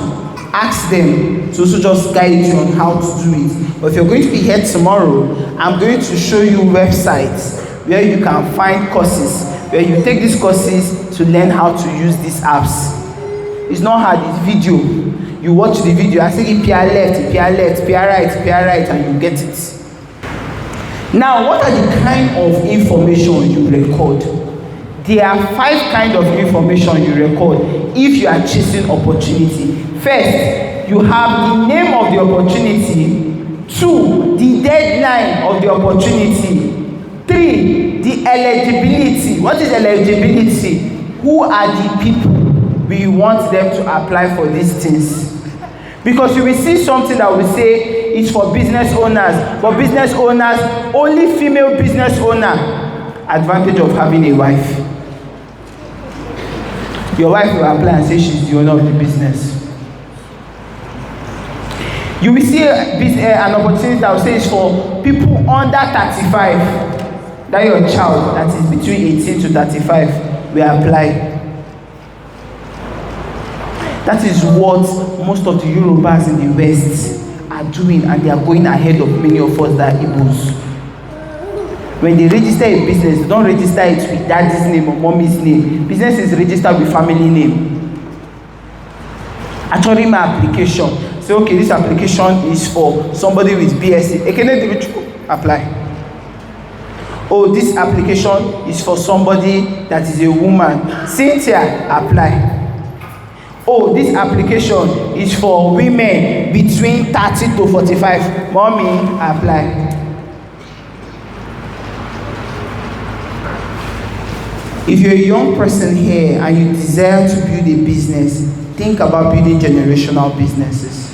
ask them to also just guide you on how to do it. But if you're going to be here tomorrow, I'm going to show you websites where you can find courses, where you take these courses to learn how to use these apps. It's not hard, it's video. You watch the video, I say PR left, PR left, PR right, PR right, and you get it. Now, what are the kind of information you record? There are 5 kinds of information you record if you are chasing opportunity. First, you have the name of the opportunity. 2, the deadline of the opportunity. 3, the eligibility. What is eligibility? Who are the people we want them to apply for these things? Because you will see something that will say it's for business owners. For business owners, only female business owner. Advantage of having a wife. Your wife will apply and say she's the owner of the business. You will see an opportunity that will say it's for people under 35. That your child that is between 18 to 35 will apply. That is what most of the Yorubas in the West are doing, and they are going ahead of many of us that are Igbos. When they register a business, they don't register it with daddy's name or mommy's name. Business is registered with family name. Actually, my application, say, okay, this application is for somebody with BSc. Apply. Oh, this application is for somebody that is a woman. Cynthia, apply. Oh, this application is for women between 30 to 45. Mommy, apply. If you're a young person here and you desire to build a business, think about building generational businesses.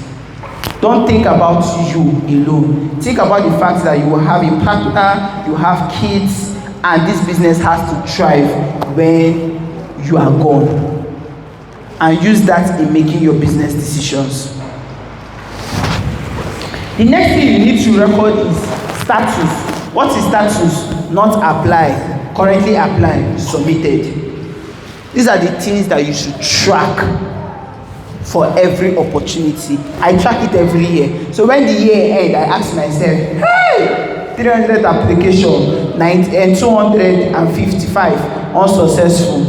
Don't think about you alone. Think about the fact that you will have a partner, you have kids, and this business has to thrive when you are gone. and use that in making your business decisions. The next thing you need to record is status. What is status? Not apply, currently apply, submitted. These are the things that you should track for every opportunity. I track it every year. So when the year ends, I ask myself, hey, 300 application, 255 unsuccessful,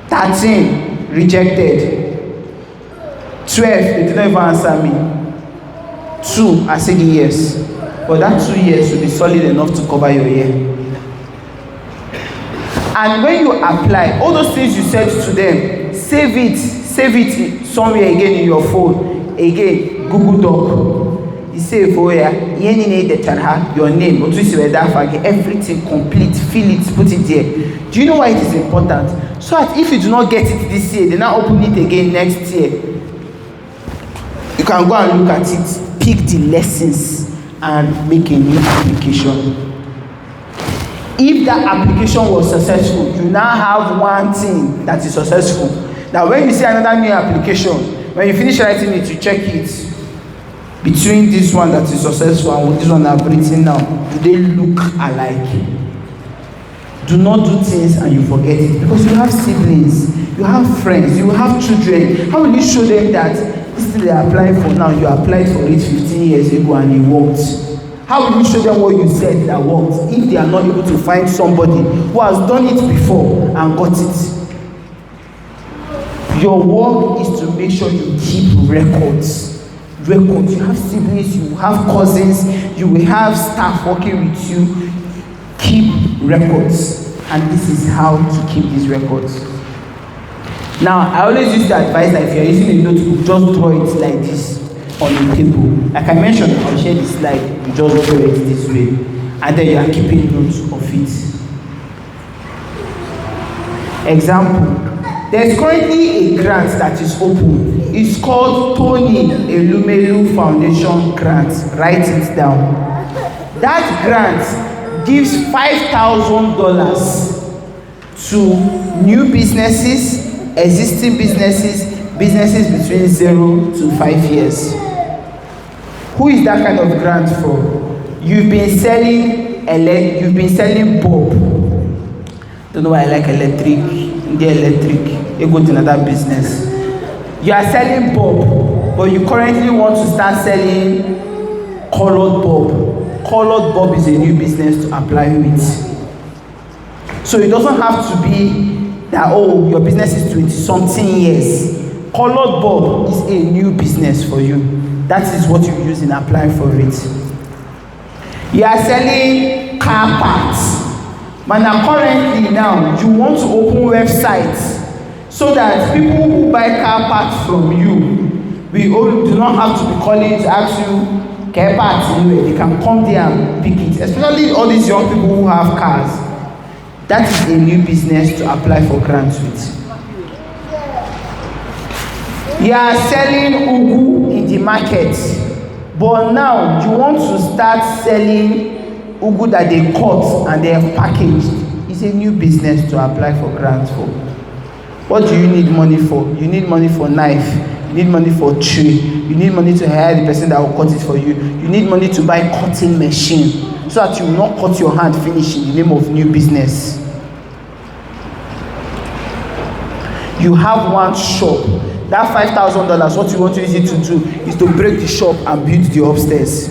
13 rejected, 12 they didn't even answer me, 2 I said yes, but that 2 years will be solid enough to cover your year. And when you apply, all those things you said to them, save it somewhere again in your phone. Again, Google Doc. You save for where your name, everything complete, fill it, put it there. Do you know why it is important? So that if you do not get it this year, they now open it again next year. You can go and look at it, pick the lessons, and make a new application. If that application was successful, you now have one thing that is successful. Now when you see another new application, when you finish writing it, you check it between this one that is successful and this one I've written now. Do they look alike? Do not do things and you forget it, because you have siblings, you have friends, you have children. How will you show them that this thing they are applying for now, you applied for it 15 years ago and it worked? How will you show them what you said that worked if they are not able to find somebody who has done it before and got it? Your work is to make sure you keep records. You have siblings, you have cousins, you will have staff working with you. Keep records, and this is how to keep these records. Now, I always use the advice that if you are using a notebook, just draw it like this on the table. Like I mentioned, I'll share the slide. You just draw it this way, and then you are keeping notes of it. Example. There is currently a grant that is open. It's called Tony Elumelu Foundation Grant. Write it down. That grant gives $5,000 to new businesses, existing businesses, businesses between 0 to 5 years. Who is that kind of grant for? You've been selling bulb. Don't know why I like electric. The electric, you go to another business. You are selling bulb, but you currently want to start selling colored bulb. Colored bulb is a new business to apply with. So it doesn't have to be that, oh, your business is 20-something years. Colored bulb is a new business for you. That is what you use in applying for it. You are selling car parts. But now currently now, you want to open websites so that people who buy car parts from you, we all do not have to be calling to ask you car parts anyway. They can come there and pick it. Especially all these young people who have cars. That is a new business to apply for grants with. You are selling ugu in the market, but now you want to start selling ugu that they cut and they have packaged. It's a new business to apply for grants for. What do you need money for? You need money for knife. You need money for tray. You need money to hire the person that will cut it for you. You need money to buy cutting machine so that you will not cut your hand finish in the name of new business. You have one shop. That $5,000, what you want to use it to do is to break the shop and build the upstairs.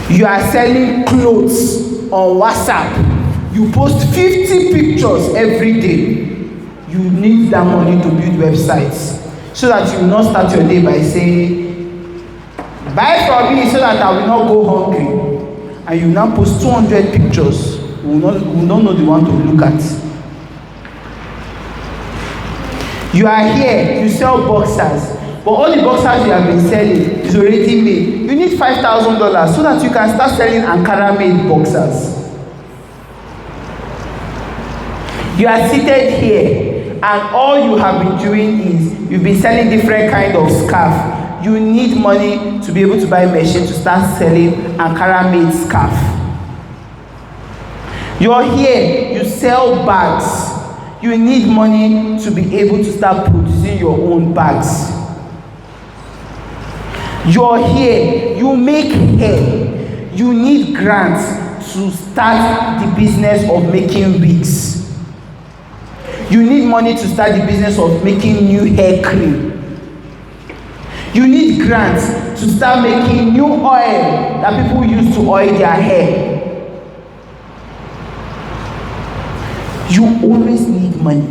You are selling clothes on WhatsApp. You post 50 pictures every day. You need that money to build websites so that you will not start your day by saying, buy from me so that I will not go hungry. And you now post 200 pictures. We will not know the one to look at. You are here, you sell boxers. But all the boxers you have been selling is already made. You need $5,000 so that you can start selling Ankara-made boxers. You are seated here, and all you have been doing is you've been selling different kind of scarf. You need money to be able to buy a machine to start selling Ankara-made scarf. You're here, you sell bags. You need money to be able to start producing your own bags. You're here, you make hair. You need grants to start the business of making wigs. You need money to start the business of making new hair cream. You need grants to start making new oil that people use to oil their hair. You always need money.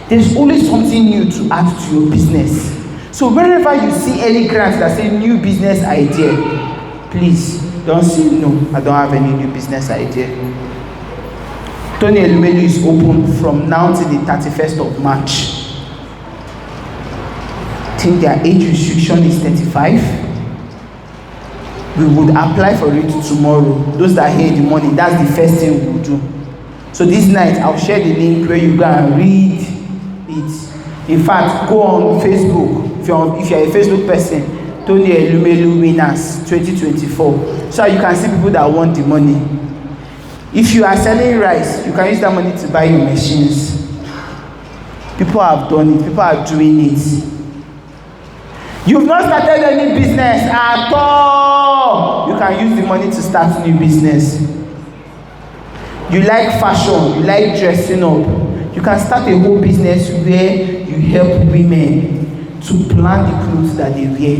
There's always something new to add to your business. So wherever you see any grants that say new business idea, please don't say no, I don't have any new business idea. Tony Elumelu is open from now till the 31st of March. I think their age restriction is 35. We would apply for it tomorrow. Those that hear the money, that's the first thing we will do. So this night, I'll share the link where you go and read it. In fact, go on Facebook. If you're a Facebook person, Tony Elumelu Winners 2024. So you can see people that want the money. If you are selling rice, you can use that money to buy your machines. People have done it. People are doing it. You've not started any business at all. You can use the money to start new business. You like fashion, you like dressing up. You can start a whole business where you help women to plan the clothes that they wear.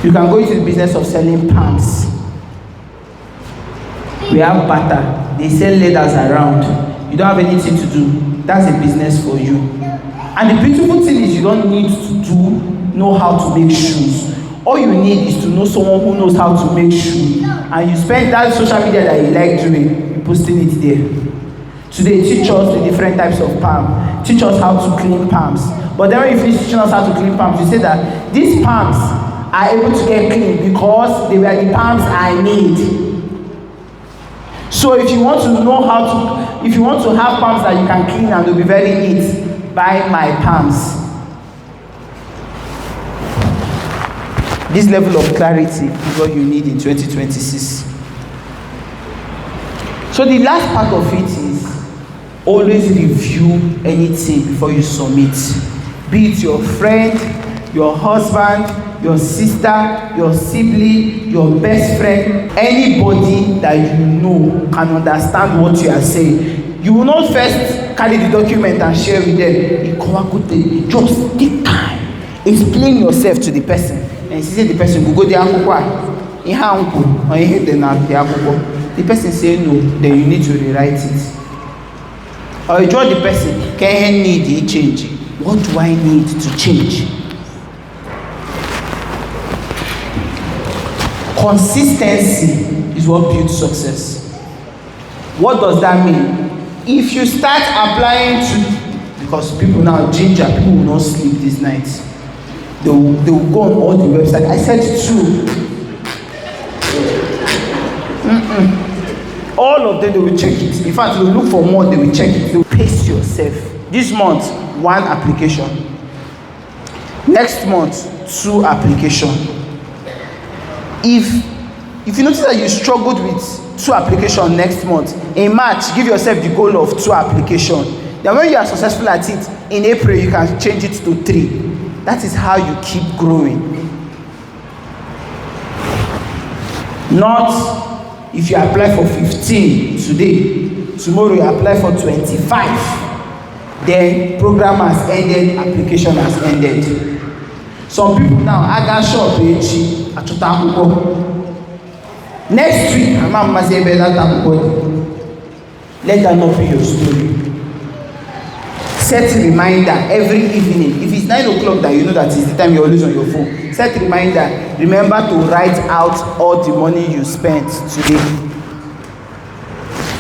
You can go into the business of selling palms. We have butter. They sell leathers around. You don't have anything to do. That's a business for you. And the beautiful thing is you don't need to know how to make shoes. All you need is to know someone who knows how to make shoes. And you spend that social media that you like doing, you're posting it there. Today, teach us the different types of palm. Teach us how to clean palms. But then when you finish teaching us how to clean palms, you say that these palms are able to get clean because they were the palms I need. So if you want to know if you want to have palms that you can clean and they'll be very neat, buy my palms. This level of clarity is what you need in 2026. So the last part of it is always review anything before you submit. Be it your friend, your husband, your sister, your sibling, your best friend, anybody that you know can understand what you are saying. You will not first carry the document and share with them. Just take time. Explain yourself to the person. And she said the person will go there the person say no, then you need to rewrite it. Or you draw the person, can I need a change? What do I need to change? Consistency is what builds success. What does that mean? If you start applying to, because people now ginger, people will not sleep this night. They will go on all the websites. I said two. All of them, they will check it. In fact, they will look for more, they will check it. You pace yourself. This month, 1 application. Next month, 2 application. If you notice that you struggled with 2 application next month, in March, give yourself the goal of 2 application. Then when you are successful at it, in April, you can change it to 3. That is how you keep growing. Not if you apply for 15 today, tomorrow you apply for 25, then program has ended, application has ended. Some people now, I got shop next week, let that not be your story. Set a reminder every evening. If it's 9 o'clock that you know that is the time you're always on your phone, set a reminder. Remember to write out all the money you spent today.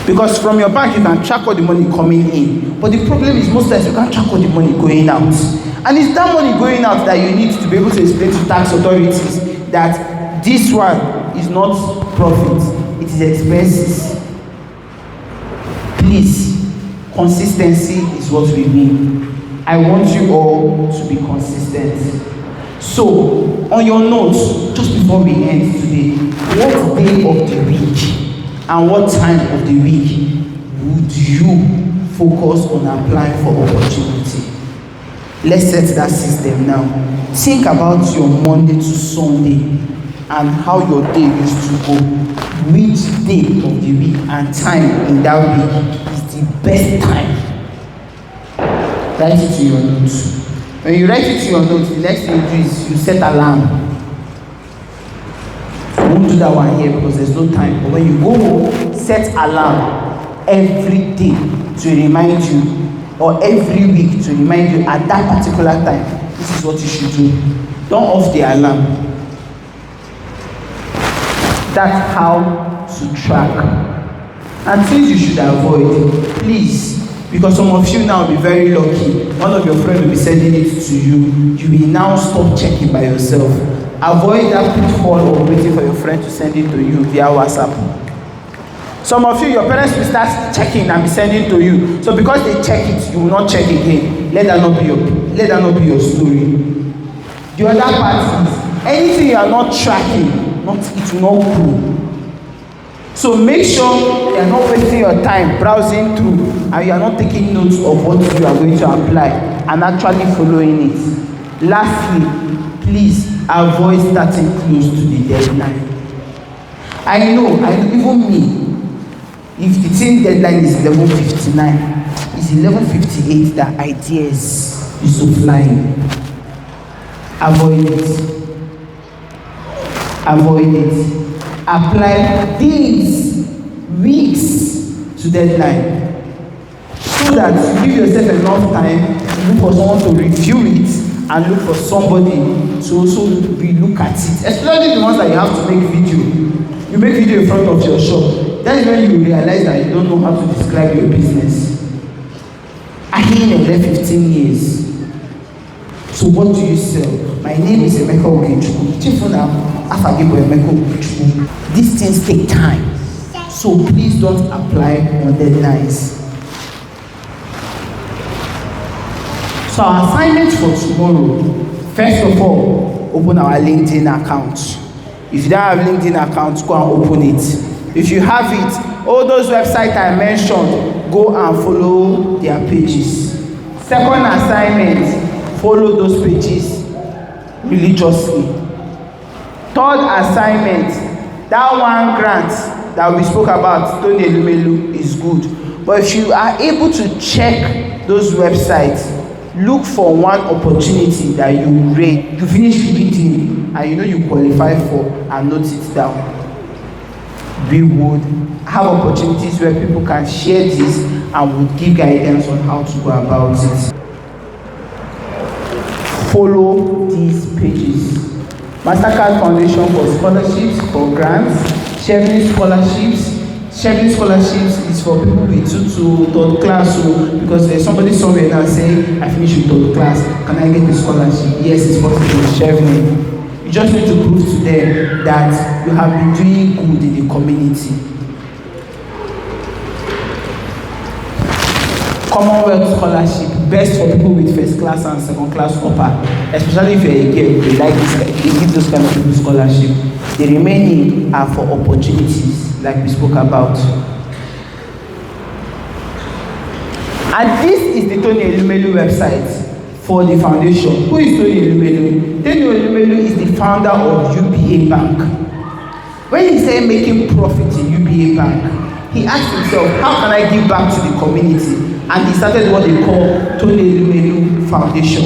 Because from your bank you can track all the money coming in. But the problem is most times you can't track all the money going out. And it's that money going out that you need to be able to explain to tax authorities that this one is not profit, it is expenses. Please. Consistency is what we mean. I want you all to be consistent. So, on your notes, just before before we end today, what day of the week and what time of the week would you focus on applying for opportunity? Let's set that system now. Think about your Monday to Sunday and how your day used to go. Which day of the week and time in that week is the best time? Write it to your notes. When you write it to your notes, the next thing you do is you set alarm. I won't do that one here because there's no time. But when you go home, set alarm every day to remind you, or every week to remind you at that particular time, this is what you should do. Don't off the alarm. That's how to track. And things you should avoid, please, because some of you now will be very lucky. One of your friends will be sending it to you. You will now stop checking by yourself. Avoid that pitfall of waiting for your friend to send it to you via WhatsApp. Some of you, your parents will start checking and be sending to you. So because they check it, you will not check again. Let that not be your story. The other part is anything you are not tracking, it will not grow. So make sure you are not wasting your time browsing through and you are not taking notes of what you are going to apply and actually following it. Lastly, please avoid starting close to the deadline. I know, even me, if the team deadline is 11:59, it's 11:58 that ideas is so flying. Avoid it. Avoid it. Apply days, weeks to deadline so that you give yourself enough time to look for someone to review it and look for somebody to also re-look at it, especially the ones that you have to make video. You make video in front of your shop. That is when you realize that you don't know how to describe your business. I've been in there 15 years. So what do you sell? My name is Emeka Okechukwu. These things take time. So please don't apply on deadlines. So our assignment for tomorrow, first of all, open our LinkedIn account. If you don't have LinkedIn account, go and open it. If you have it, all those websites I mentioned, go and follow their pages. Second assignment, follow those pages religiously. Third assignment, that one grant that we spoke about, Tony Elumelu, is good. But if you are able to check those websites, look for one opportunity that you read, you finish reading, and you know you qualify for, and note it down. We would have opportunities where people can share this and would give guidance on how to go about it. Follow these pages. Mastercard Foundation for scholarships, for grants, Chevening scholarships. Chevening scholarships is for people with 2 to 3rd class. So because there's somebody somewhere now saying, I finished with 3rd class, can I get a scholarship? Yes, it's possible with Chevening. You just need to prove to them that you have been doing good in the community. Commonwealth scholarship, best for people with 1st class and 2nd class upper, especially if you're a girl, they like this, they give those kind of people scholarship. The remaining are for opportunities, like we spoke about. And this is the Tony Elumelu website for the foundation. Who is Tony Elumelu? Tony Elumelu is the founder of UBA Bank. When he said making profit in UBA Bank, he asked himself, how can I give back to the community? And he started what they call Tony Elumelu Foundation.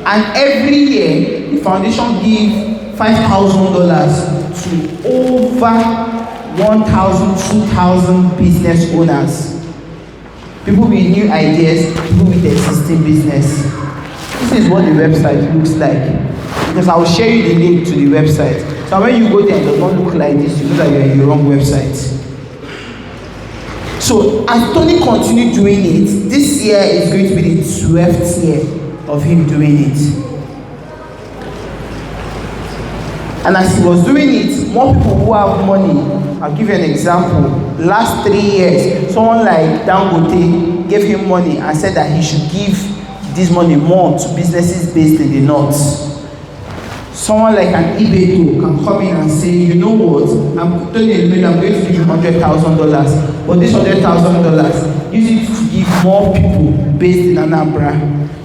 And every year, the foundation gives $5,000 to over 1,000, 2,000 business owners. People with new ideas, people with existing business. This is what the website looks like. Because I will share you the link to the website. So when you go there, it does not look like this. You know that you're in the wrong website. So as Tony continued doing it, this year is going to be the 12th year of him doing it. And as he was doing it, more people who have money, I'll give you an example. Last 3 years, someone like Dangote gave him money and said that he should give this money more to businesses based in the north. Someone like an eBay can come in and say, you know what, I'm telling you, I'm going to give you $100,000, but this $100,000, use it to give more people based in Anambra.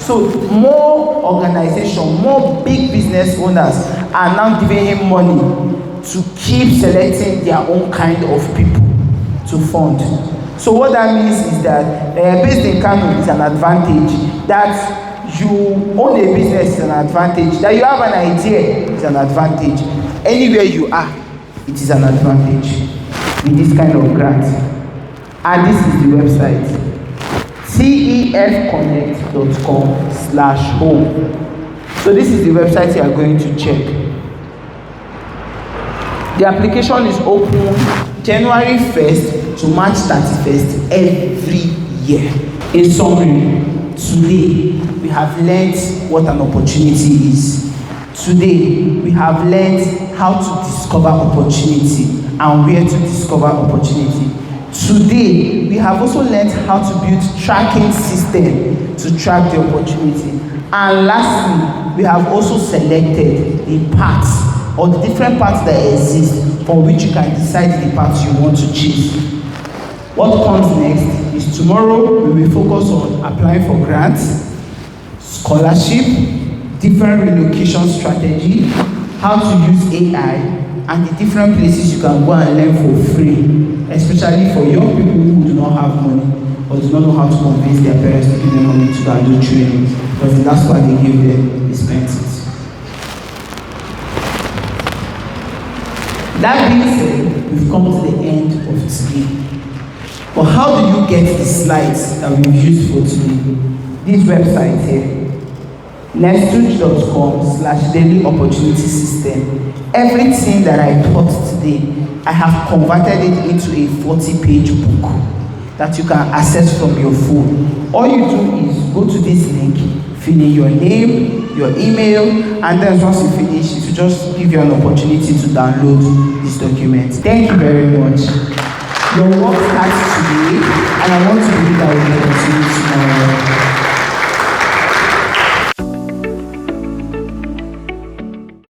So more organization, more big business owners are now giving him money to keep selecting their own kind of people to fund. So what that means is that based in Kano is an advantage. That you own a business is an advantage. That you have an idea is an advantage. Anywhere you are, it is an advantage with this kind of grant. And this is the website: tefconnect.com/home. So this is the website you are going to check. The application is open January 1st to March 31st every year. In summary, today we have learned what an opportunity is. Today we have learned how to discover opportunity and where to discover opportunity. Today we have also learned how to build tracking system to track the opportunity. And lastly, we have also selected the paths or the different paths that exist for which you can decide the paths you want to choose. What comes next is tomorrow we will focus on applying for grants, scholarship, different relocation strategy, how to use AI, and the different places you can go and learn for free, especially for young people who do not have money or do not know how to convince their parents to give them money to go and do training, because the last part they give them is spent it. That being said, we've come to the end of today. But how do you get the slides that we've used for today? This website here, nestuge.com/daily opportunity system. Everything that I taught today, I have converted it into a 40-page book that you can access from your phone. All you do is go to this link, fill in your name, your email, and then once you finish, it will just give you an opportunity to download this document. Thank you very much. Your work starts today, and I want to